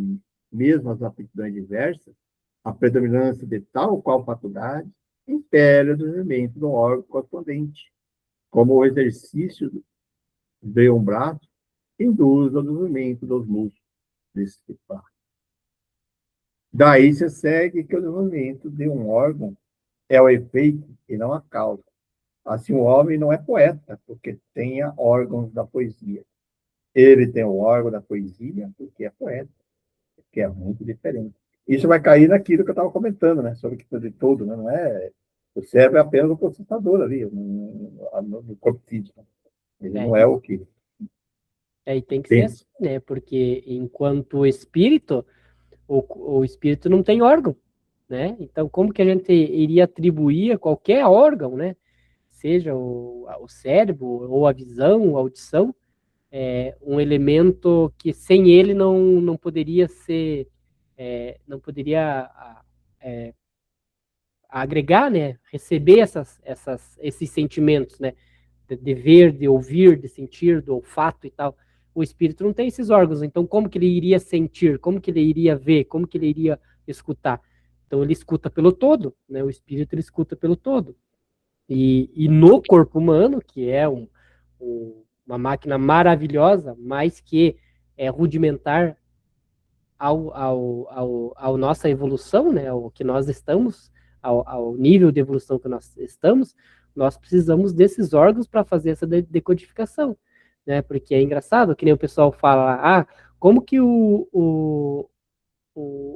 mesma as aptidões diversas, a predominância de tal ou qual faculdade, impele o desenvolvimento do órgão correspondente, como o exercício de um braço induz ao desenvolvimento dos músculos desse par. Daí se segue que o desenvolvimento de um órgão é o efeito e não a causa. Assim, o homem não é poeta, porque tenha órgãos da poesia. Ele tem o órgão da poesia porque é poeta, que é muito diferente. Isso vai cair naquilo que eu estava comentando, né? Sobre o de todo, né? Não é... O cérebro é apenas um processador ali, no corpo físico. Ele não é o que... E tem que ser assim, né? Porque enquanto espírito, o espírito não tem órgão, né? Então, como que a gente iria atribuir a qualquer órgão, né? Seja o cérebro, ou a visão, a audição, um elemento que sem ele não poderia ser, não poderia agregar, né? Receber esses sentimentos, né? De ver, de ouvir, de sentir, do olfato e tal. O espírito não tem esses órgãos, então como que ele iria sentir, como que ele iria ver, como que ele iria escutar? Então ele escuta pelo todo, né? O espírito ele escuta pelo todo. E no corpo humano, que é uma máquina maravilhosa, mas que é rudimentar ao nossa evolução, né? Ao que nós estamos, ao nível de evolução que nós estamos, nós precisamos desses órgãos para fazer essa decodificação, né? Porque é engraçado, que nem o pessoal fala, como que o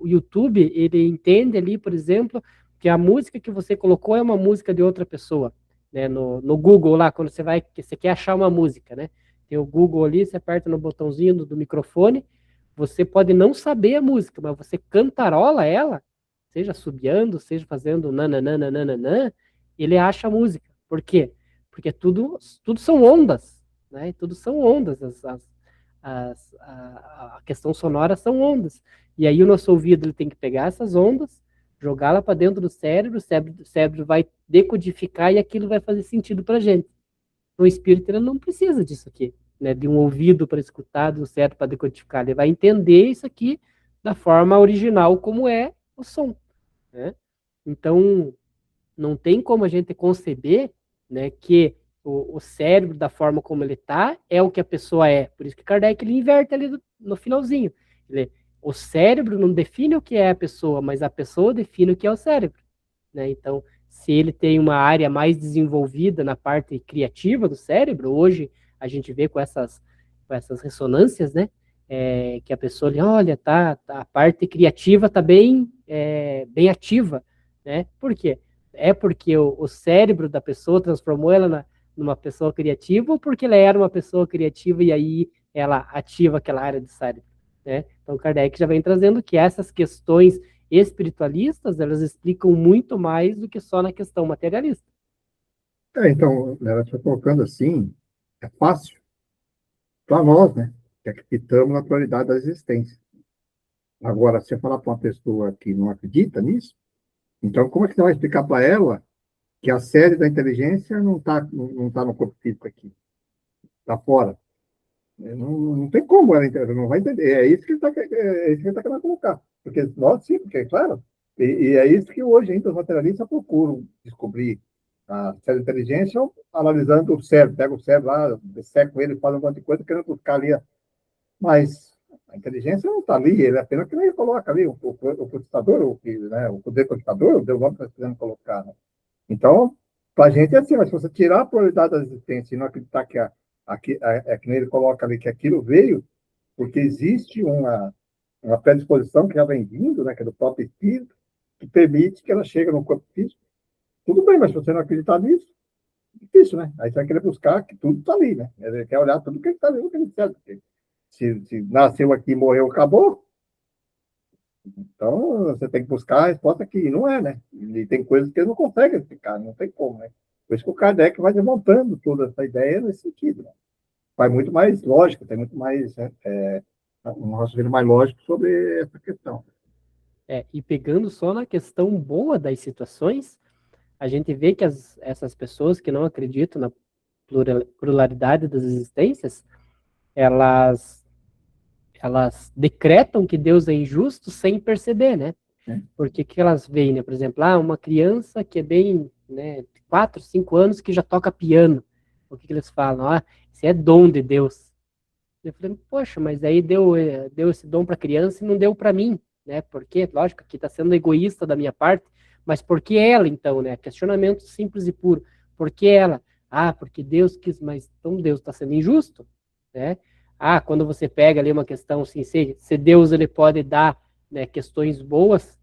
YouTube, ele entende ali, por exemplo, que a música que você colocou é uma música de outra pessoa, né? No Google lá, quando você quer achar uma música, né? Tem o Google ali, você aperta no botãozinho do microfone, você pode não saber a música, mas você cantarola ela, seja assobiando, seja fazendo nananana, ele acha a música. Por quê? Porque tudo são ondas, né? Tudo são ondas, a questão sonora são ondas. E aí o nosso ouvido ele tem que pegar essas ondas, jogá-la para dentro do cérebro, o cérebro vai decodificar e aquilo vai fazer sentido para a gente. O espírito ele não precisa disso aqui, né? De um ouvido para escutar, de um cérebro para decodificar. Ele vai entender isso aqui da forma original, como é o som, né? Então, não tem como a gente conceber, né, que o cérebro, da forma como ele está, é o que a pessoa é. Por isso que Kardec ele inverte ali no finalzinho. O cérebro não define o que é a pessoa, mas a pessoa define o que é o cérebro, né? Então, se ele tem uma área mais desenvolvida na parte criativa do cérebro, hoje a gente vê com essas ressonâncias, né? Que a pessoa, olha, a parte criativa está bem ativa, né? Por quê? É porque o cérebro da pessoa transformou ela numa pessoa criativa, ou porque ela era uma pessoa criativa e aí ela ativa aquela área do cérebro, né? Então, Kardec já vem trazendo que essas questões espiritualistas, elas explicam muito mais do que só na questão materialista. Então, ela está colocando assim, é fácil para nós, né? Que acreditamos na pluralidade da existência. Agora, se você falar para uma pessoa que não acredita nisso, então como é que você vai explicar para ela que a sede da inteligência não tá no corpo físico aqui, está fora? Não tem como ela não vai entender. É isso que ele está querendo colocar. Porque nós, sim, porque é claro, e é isso que hoje ainda os materialistas procuram descobrir a sede da inteligência analisando o cérebro, pega o cérebro lá, disseca ele, faz um monte de coisa, querendo buscar ali. Mas a inteligência não está ali, ele apenas que ele coloca ali o processador, o decodificador, o nome que nós queremos colocar. Né? Então, para a gente é assim, mas se você tirar a probabilidade da existência e não acreditar que ele coloca ali que aquilo veio, porque existe uma predisposição que já vem vindo, né, que é do próprio espírito, que permite que ela chegue no corpo físico. Tudo bem, mas se você não acreditar nisso, é difícil, né? Aí você vai querer buscar que tudo está ali, né? Ele quer olhar tudo que está ali, no que ele serve. Se nasceu aqui, morreu, acabou. Então, você tem que buscar a resposta que não é, né? E tem coisas que ele não consegue explicar, não tem como, né? Por isso que o Kardec vai desmontando toda essa ideia nesse sentido. Né? Vai muito mais lógico, tem muito mais um raciocínio mais lógico sobre essa questão. E pegando só na questão boa das situações, a gente vê que essas pessoas que não acreditam na pluralidade das existências, elas decretam que Deus é injusto sem perceber, né? Porque que elas veem, né? Por exemplo, uma criança que é bem, né, 4, 5 anos que já toca piano. O que eles falam? Isso é dom de Deus. Eu falei, poxa, mas aí deu esse dom para a criança e não deu para mim, né? Porque, lógico, aqui está sendo egoísta da minha parte, mas por que ela, então, né? Questionamento simples e puro. Por que ela? Porque Deus quis, mas então Deus está sendo injusto, né? Quando você pega ali uma questão assim, se Deus ele pode dar, né, questões boas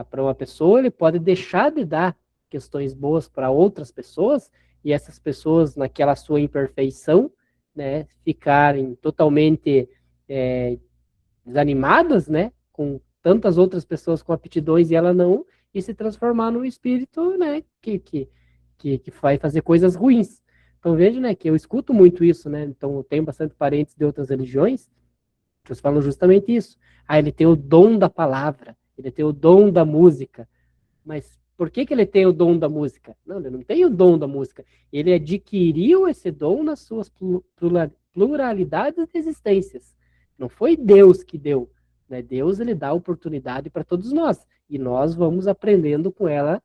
para uma pessoa, ele pode deixar de dar questões boas para outras pessoas, e essas pessoas, naquela sua imperfeição, né, ficarem totalmente desanimadas, né, com tantas outras pessoas com aptidões e ela não, e se transformar num espírito, né, que vai fazer coisas ruins. Então veja, né, que eu escuto muito isso, né, então eu tenho bastante parentes de outras religiões, que eles falam justamente isso. Ah, ele tem o dom da palavra, ele tem o dom da música, mas por que que ele tem o dom da música? Não, ele não tem o dom da música. Ele adquiriu esse dom nas suas pluralidades de existências. Não foi Deus que deu. Né? Deus ele dá oportunidade para todos nós. E nós vamos aprendendo com ela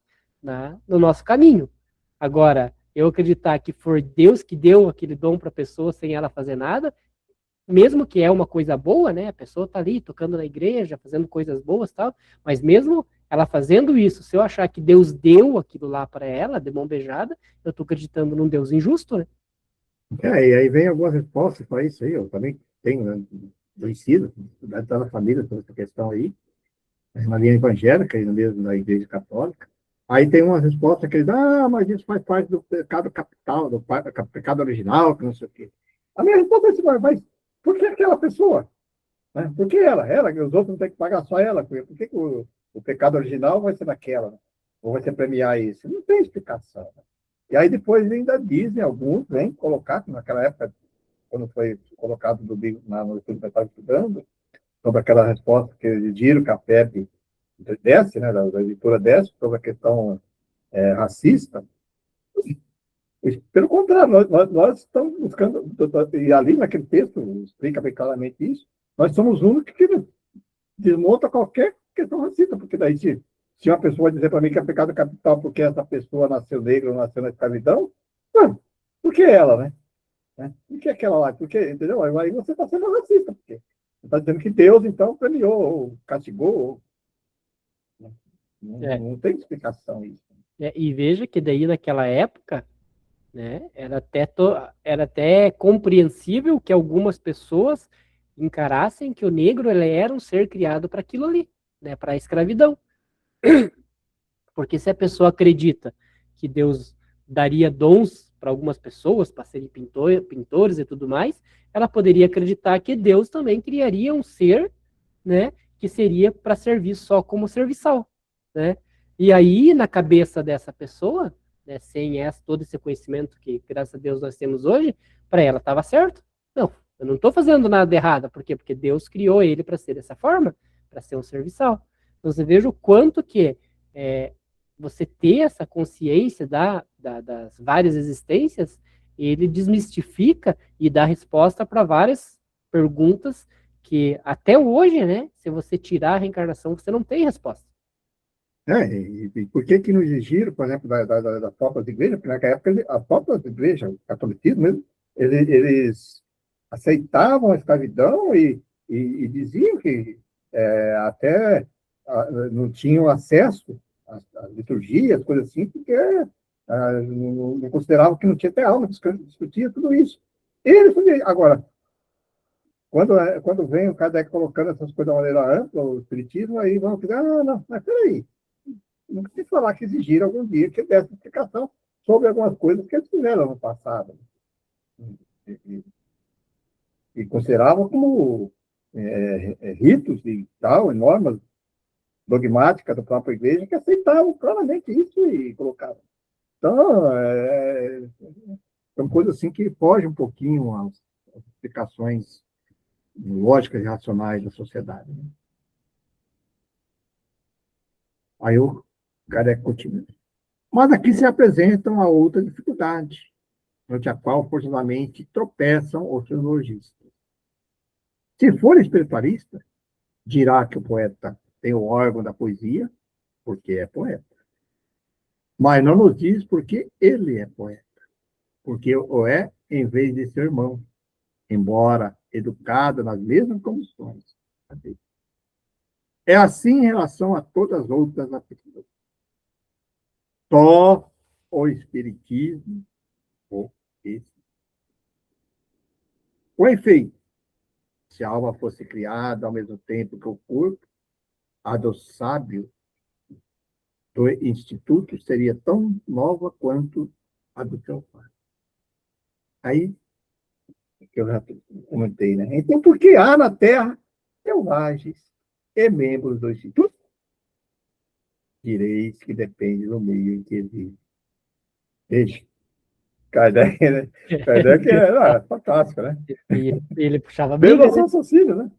no nosso caminho. Agora, eu acreditar que foi Deus que deu aquele dom para a pessoa sem ela fazer nada, mesmo que é uma coisa boa, né? A pessoa tá ali tocando na igreja, fazendo coisas boas, tal, mas mesmo ela fazendo isso, se eu achar que Deus deu aquilo lá para ela, de mão beijada, eu tô acreditando num Deus injusto, né? E aí vem algumas respostas para isso aí. Eu também tenho, né, do ensino, da na família, sobre essa questão aí, na linha evangélica e mesmo na igreja católica. Aí tem uma resposta que ele dá, mas isso faz parte do pecado capital, do pecado original, que não sei o quê. A minha resposta é assim, mas por que aquela pessoa? Né? Por que ela? Ela, que os outros não têm que pagar só ela. Por que o pecado original vai ser daquela? Né? Ou vai ser premiar isso? Não tem explicação. Né? E aí depois ainda dizem, alguns vêm colocar, que naquela época, quando foi colocado no estudo que eu estava estudando, sobre aquela resposta que eles diram que a FEB desce, né, da editora desce, sobre a questão racista. Pelo contrário, nós estamos buscando, e ali naquele texto explica bem claramente isso, nós somos os únicos que desmonta qualquer questão racista, porque daí se uma pessoa dizer para mim que é pecado capital porque essa pessoa nasceu negra ou nasceu na escravidão, não, por que ela, né? Por que aquela lá? Porque, entendeu? Aí você está sendo racista, porque você está dizendo que Deus, então, premiou, ou castigou, né? Não, É, não tem explicação isso. e veja que daí naquela época, né, era até compreensível que algumas pessoas encarassem que o negro ele era um ser criado para aquilo ali, né, para a escravidão. Porque se a pessoa acredita que Deus daria dons para algumas pessoas, para serem pintores e tudo mais, ela poderia acreditar que Deus também criaria um ser, né, que seria para servir só como serviçal, né? E aí, na cabeça dessa pessoa, né, sem todo esse conhecimento que, graças a Deus, nós temos hoje, para ela estava certo. Não, eu não estou fazendo nada errado. Por quê? Porque Deus criou ele para ser dessa forma, para ser um serviçal. Então, você veja o quanto que é, você ter essa consciência das várias existências, ele desmistifica e dá resposta para várias perguntas que até hoje, né, se você tirar a reencarnação, você não tem resposta. E por que não exigiram, por exemplo, da própria igreja? Porque naquela época a própria igreja, o catolicismo mesmo, eles aceitavam a escravidão e diziam que até não tinham acesso às liturgias, coisas assim, porque não consideravam que não tinha até alma, discutia tudo isso. Agora, quando vem o Kardec colocando essas coisas de maneira ampla, o espiritismo, aí vão dizer, não, mas peraí, não precisa falar que exigiram algum dia que desse explicação sobre algumas coisas que eles fizeram no passado. E consideravam como ritos e tal, normas dogmáticas da própria igreja que aceitavam claramente isso e colocavam. Então, são coisas assim que fogem um pouquinho às explicações lógicas e racionais da sociedade. Né? Aí o Kardec continua. Mas aqui se apresenta uma outra dificuldade, ante a qual, forçosamente, tropeçam os teologistas. Se for espiritualista, dirá que o poeta tem o órgão da poesia, porque é poeta. Mas não nos diz porque ele é poeta. Porque o é em vez de ser irmão, embora educado nas mesmas condições. É assim em relação a todas as outras aptidões. Só o espiritismo, o efeito, se a alma fosse criada ao mesmo tempo que o corpo, a do sábio do instituto seria tão nova quanto a do seu pai. Aí, que eu já comentei, né? Então, por que há na Terra selvagens e membros do instituto? direis que depende do meio em que vive. Veja, Kardec, né? Kardec é fantástico, né? E ele puxava Veio briga, nosso né? raciocínio, né?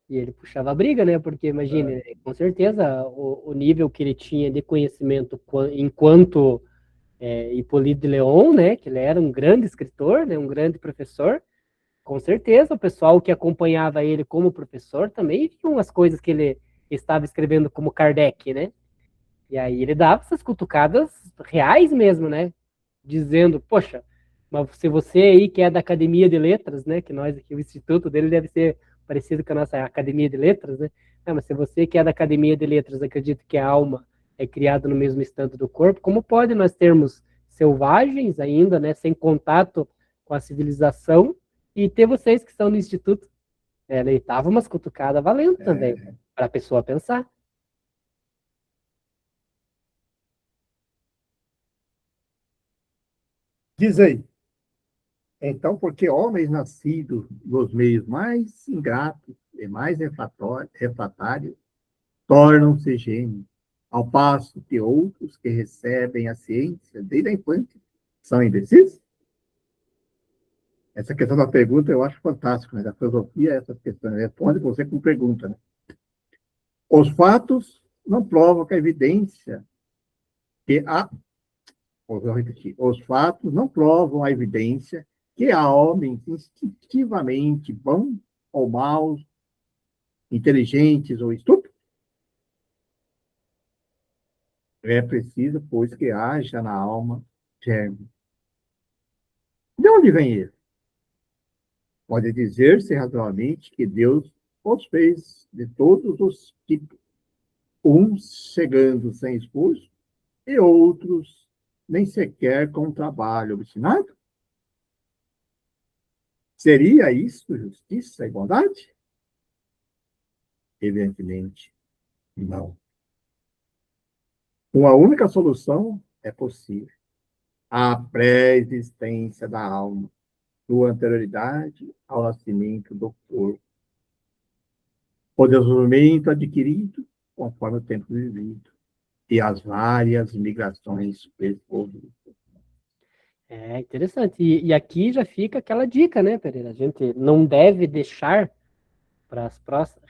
E ele puxava briga, né? Porque, imagine, com certeza, o nível que ele tinha de conhecimento enquanto Hipólito de Leon, né? Que ele era um grande escritor, né? Um grande professor. Com certeza, o pessoal que acompanhava ele como professor também viu umas coisas que ele estava escrevendo como Kardec, né? E aí ele dava essas cutucadas reais mesmo, né? Dizendo, poxa, mas se você aí que é da Academia de Letras, né? Que nós aqui, o instituto dele deve ser parecido com a nossa Academia de Letras, né? Não, mas se você que é da Academia de Letras acredita que a alma é criada no mesmo instante do corpo, como pode nós termos selvagens ainda, né? Sem contato com a civilização e ter vocês que estão no instituto? Ele dava umas cutucadas valendo também, para a pessoa pensar. Diz aí, então, porque homens nascidos nos meios mais ingratos e mais refratários tornam-se gênios, ao passo que outros que recebem a ciência desde a infância são indecisos? Essa questão da pergunta eu acho fantástica, né? Da filosofia, essas questões. Responde você com pergunta, né? Os fatos não provam que a evidência que há. Vou repetir. Os fatos não provam a evidência que há homens instintivamente bons ou maus, inteligentes ou estúpidos. É preciso, pois, que haja na alma germe. De onde vem isso? Pode dizer-se razoavelmente que Deus os fez de todos os tipos, uns chegando sem esforço e outros nem sequer com trabalho obstinado? Seria isso justiça e bondade? Evidentemente, não. Uma única solução é possível: a pré-existência da alma, sua anterioridade ao nascimento do corpo, o desenvolvimento adquirido conforme o tempo vivido e as várias migrações percorridas. É interessante. E aqui já fica aquela dica, né, Pereira? A gente não deve deixar para as próximas,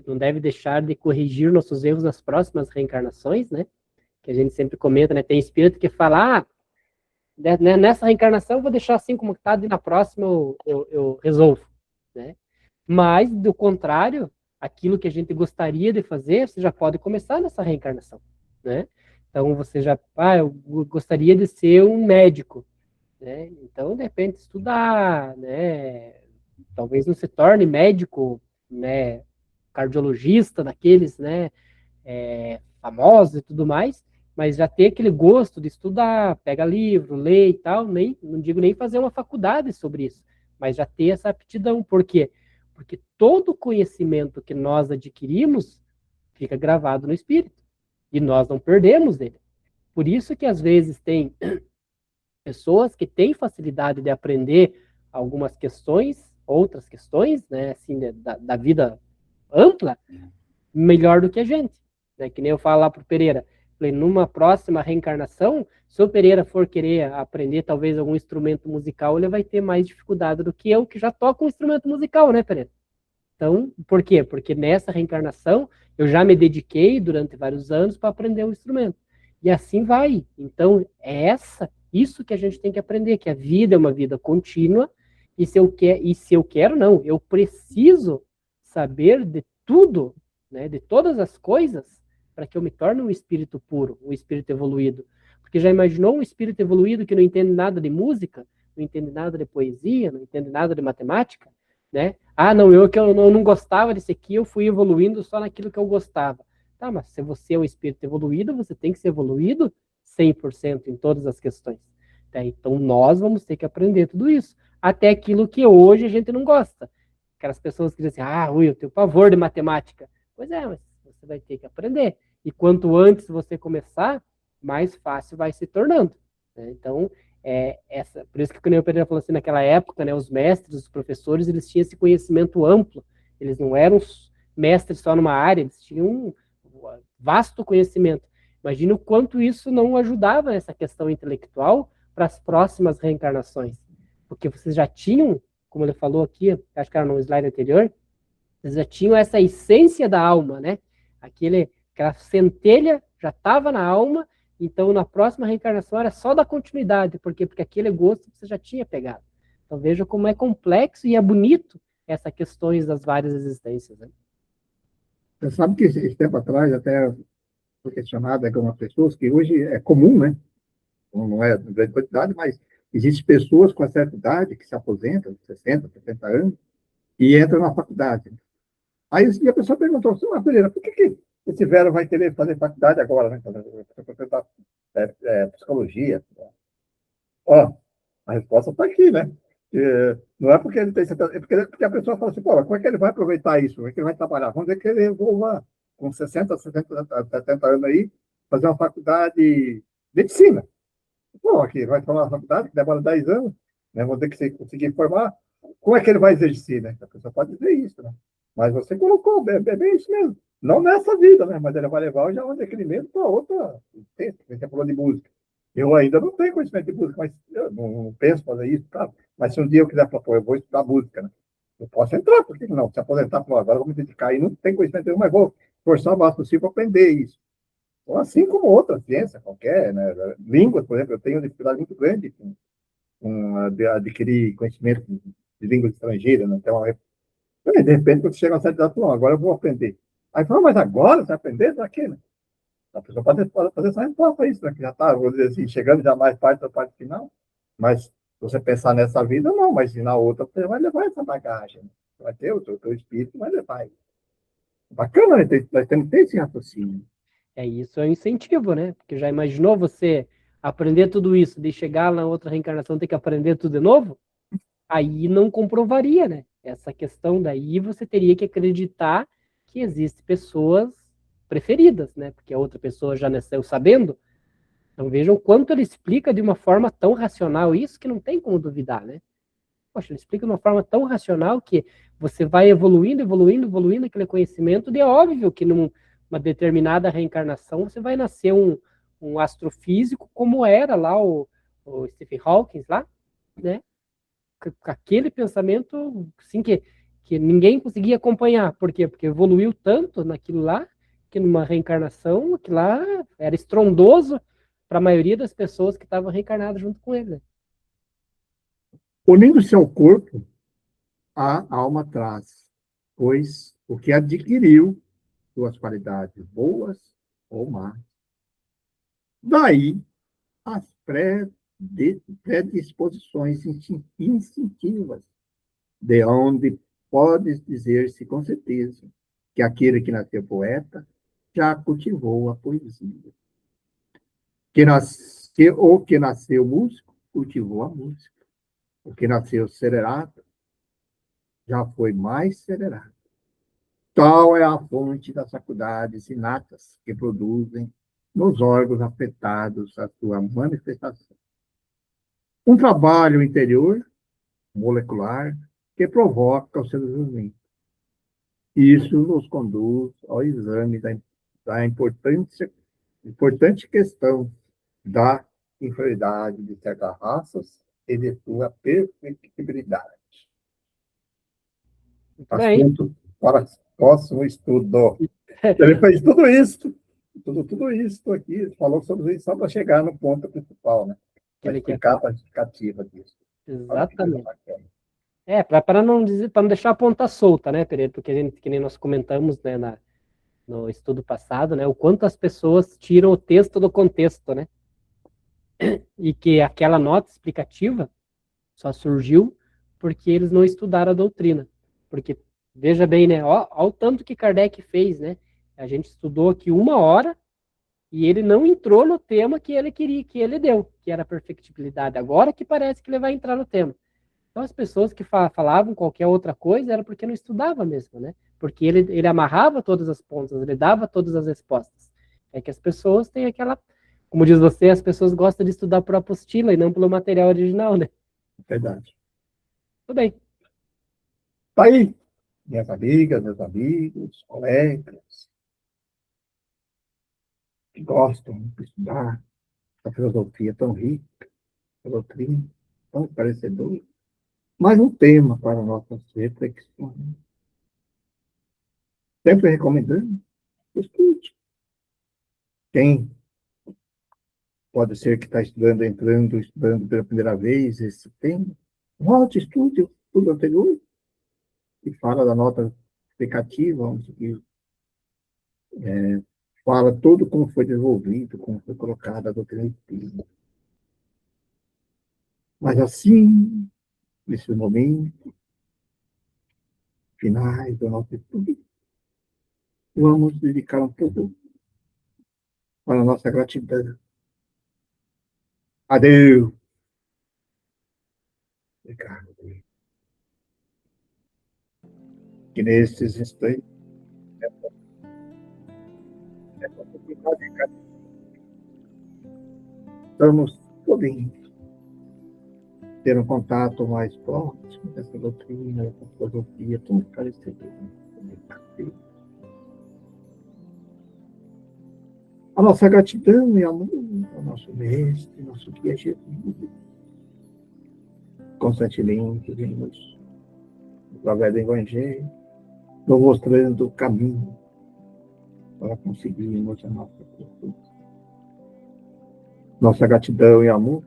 não deve deixar de corrigir nossos erros nas próximas reencarnações, né? Que a gente sempre comenta, né? Tem espírito que fala, nessa reencarnação eu vou deixar assim como está, e na próxima eu resolvo, né? Mas, do contrário, aquilo que a gente gostaria de fazer, você já pode começar nessa reencarnação, né? Então, você já, eu gostaria de ser um médico, né? Então, de repente, estudar, né? Talvez não se torne médico, né? Cardiologista daqueles, né? Famosos e tudo mais, mas já ter aquele gosto de estudar, pega livro, lê e tal, nem, não digo nem fazer uma faculdade sobre isso, mas já ter essa aptidão. Por quê? Porque todo conhecimento que nós adquirimos fica gravado no espírito e nós não perdemos ele. Por isso que às vezes tem pessoas que têm facilidade de aprender algumas questões, outras questões, né, assim, da vida ampla, melhor do que a gente. Né? Que nem eu falo lá pro Pereira. Falei, numa próxima reencarnação, se o Pereira for querer aprender talvez algum instrumento musical, ele vai ter mais dificuldade do que eu, que já toco um instrumento musical, né, Pereira? Então, por quê? Porque nessa reencarnação eu já me dediquei durante vários anos para aprender um instrumento. E assim vai. Então, isso que a gente tem que aprender, que a vida é uma vida contínua, e se eu quero, não, eu preciso saber de tudo, né, de todas as coisas, para que eu me torne um espírito puro, um espírito evoluído. Porque já imaginou um espírito evoluído que não entende nada de música, não entende nada de poesia, não entende nada de matemática? Né? Não, eu não gostava desse aqui, eu fui evoluindo só naquilo que eu gostava. Tá, mas se você é um espírito evoluído, você tem que ser evoluído 100% em todas as questões. Tá? Então nós vamos ter que aprender tudo isso. Até aquilo que hoje a gente não gosta. Aquelas pessoas que dizem assim, eu tenho pavor de matemática. Pois é, mas você vai ter que aprender. E quanto antes você começar, mais fácil vai se tornando. Né? Então, por isso que o Pereira falou assim, naquela época, né, os mestres, os professores, eles tinham esse conhecimento amplo, eles não eram mestres só numa área, eles tinham um vasto conhecimento. Imagina o quanto isso não ajudava nessa questão intelectual para as próximas reencarnações. Porque vocês já tinham, como ele falou aqui, acho que era no slide anterior, vocês já tinham essa essência da alma, né? Aquela centelha já estava na alma, então na próxima reencarnação era só da continuidade. Por quê? Porque aquele gosto você já tinha pegado. Então veja como é complexo e é bonito essas questões das várias existências. Né? Você sabe que esse tempo atrás até foi questionado com algumas pessoas, que hoje é comum, né? Não é em grande quantidade, mas existem pessoas com certa idade que se aposentam, 60, 70 anos, e entram na faculdade. Aí a pessoa perguntou assim, Pereira, por que esse velho vai querer fazer faculdade agora, né? Psicologia. Ó, a resposta está aqui, né? Não é porque ele tem 70, é porque a pessoa fala assim, pô, como é que ele vai aproveitar isso? Como é que ele vai trabalhar? Vamos dizer que ele envolva com 60, 70, 70 anos aí, fazer uma faculdade de medicina. Pô, aqui vai formar uma faculdade que demora 10 anos, né? Vamos ter que se conseguir formar. Como é que ele vai exercer, né? A pessoa pode dizer isso, né? Mas você colocou, é bem isso mesmo. Não nessa vida, né? Mas ele vai levar já um requerimento para outra. Você falou de música. Eu ainda não tenho conhecimento de música, mas eu não penso em fazer isso, claro. Mas se um dia eu quiser falar, pô, eu vou estudar música, né? Eu posso entrar, por que não? Se aposentar, pô, agora eu vou me dedicar e não tenho conhecimento nenhum, mas vou forçar o máximo possível para aprender isso. Ou assim como outra ciência qualquer, né? Línguas, por exemplo, eu tenho uma dificuldade muito grande com adquirir conhecimento de línguas estrangeiras, né? Então, de repente, quando chega a uma certa idade, fala, agora eu vou aprender. Aí fala, mas agora você vai aprender? Para quê, né? A pessoa pode fazer essa resposta a isso, né? Que já está, vou dizer assim, chegando já mais parte da parte final. Mas se você pensar nessa vida, não, mas na outra você vai levar essa bagagem. Né? Vai ter o teu espírito, vai levar. Bacana, né? Nós temos que ter esse raciocínio. Isso é um incentivo, né? Porque já imaginou você aprender tudo isso, de chegar na outra reencarnação ter que aprender tudo de novo? Aí não comprovaria, né? Essa questão daí você teria que acreditar que existem pessoas preferidas, né? Porque a outra pessoa já nasceu sabendo. Então vejam o quanto ele explica de uma forma tão racional isso que não tem como duvidar, né? Poxa, ele explica de uma forma tão racional que você vai evoluindo, evoluindo, evoluindo aquele conhecimento, e é óbvio que numa determinada reencarnação você vai nascer um astrofísico como era lá o Stephen Hawking lá, né? Aquele pensamento, assim, que ninguém conseguia acompanhar. Por quê? Porque evoluiu tanto naquilo lá, que numa reencarnação, aquilo lá era estrondoso para a maioria das pessoas que estavam reencarnadas junto com ele. Né? Unindo-se ao corpo, a alma traz, pois o que adquiriu suas qualidades boas ou más. Daí as predisposições instintivas, de onde pode dizer-se com certeza que aquele que nasceu poeta já cultivou a poesia. Que nasceu músico cultivou a música. O que nasceu celerado já foi mais celerado. Tal é a fonte das faculdades inatas que produzem nos órgãos afetados a sua manifestação. Um trabalho interior, molecular, que provoca o seu desenvolvimento. Isso nos conduz ao exame da importante questão da inferioridade de certas raças e de sua perfectibilidade. Muito bem. Assunto para o próximo estudo. Ele fez tudo isso, tudo isso aqui, falou sobre isso só para chegar no ponto principal, né? Que Para ele quer explicar falar. a justificativa disso. Olha que coisa Exatamente. bacana. Para não dizer, para não deixar a ponta solta, né, Pereira? Porque a gente, que nem nós comentamos, né, no estudo passado, né, o quanto as pessoas tiram o texto do contexto, né? E que aquela nota explicativa só surgiu porque eles não estudaram a doutrina. Porque, veja bem, né? Ó o tanto que Kardec fez, né? A gente estudou aqui 1 hora e ele não entrou no tema que ele queria, que ele deu, que era a perfectibilidade. Agora que parece que ele vai entrar no tema. Então, as pessoas que falavam qualquer outra coisa era porque não estudava mesmo, né? Porque ele amarrava todas as pontas, ele dava todas as respostas. É que as pessoas têm aquela. Como diz você, as pessoas gostam de estudar por apostila e não pelo material original, né? Verdade. Tudo bem. Tá aí, minhas amigas, meus amigos, colegas. que gostam de estudar a filosofia tão rica, a doutrina tão esclarecedora, mais um tema para nossas reflexões. Sempre recomendando, estude. Quem pode ser que está estudando, estudando pela primeira vez esse tema, volte, estude o estudo anterior e fala da nota explicativa, onde fala tudo como foi desenvolvido, como foi colocada a doutrina espírita. Mas assim, nesse momento finais do nosso estudo, vamos dedicar um pouco para a nossa gratidão a Deus. Obrigado. Que nesses instantes, estamos podendo ter um contato mais próximo dessa doutrina, dessa filosofia tão esclarecedora. A nossa gratidão e amor ao nosso mestre, nosso guia Jesus, constantemente vemos, através do Evangelho, nos mostrando o caminho para conseguirmos a nossa fortuna. Nossa gratidão e amor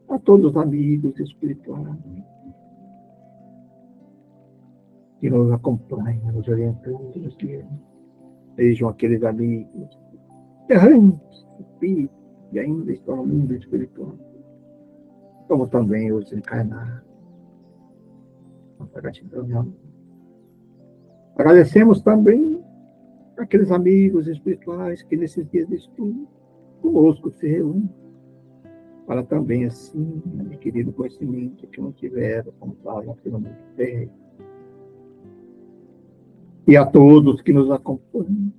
a todos os amigos espirituais que nos acompanham, nos orientando, nos guiando. Sejam aqueles amigos errantes, espíritos, que ainda estão no mundo espiritual, como também os encarnados. Nossa gratidão e amor. Agradecemos também aqueles amigos espirituais que nesses dias de estudo conosco se reúnem para também, assim, adquirir o conhecimento que não tiveram, como falam aqui no mundo terreno. E a todos que nos acompanham,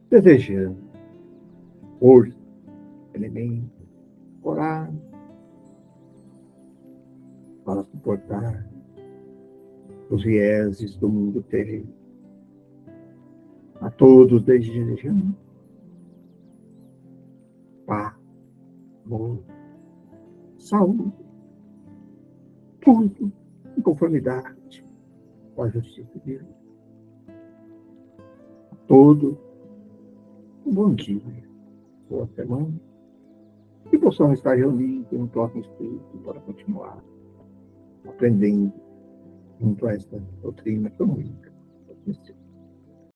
desejamos força, elemento, coragem, para suportar os vieses do mundo terreno. A todos desejamos paz, amor, saúde, tudo em conformidade com a justiça de Deus. A todos um bom dia, boa semana, e possamos estar reunidos em um próximo espírito para continuar aprendendo junto a esta doutrina tão rica.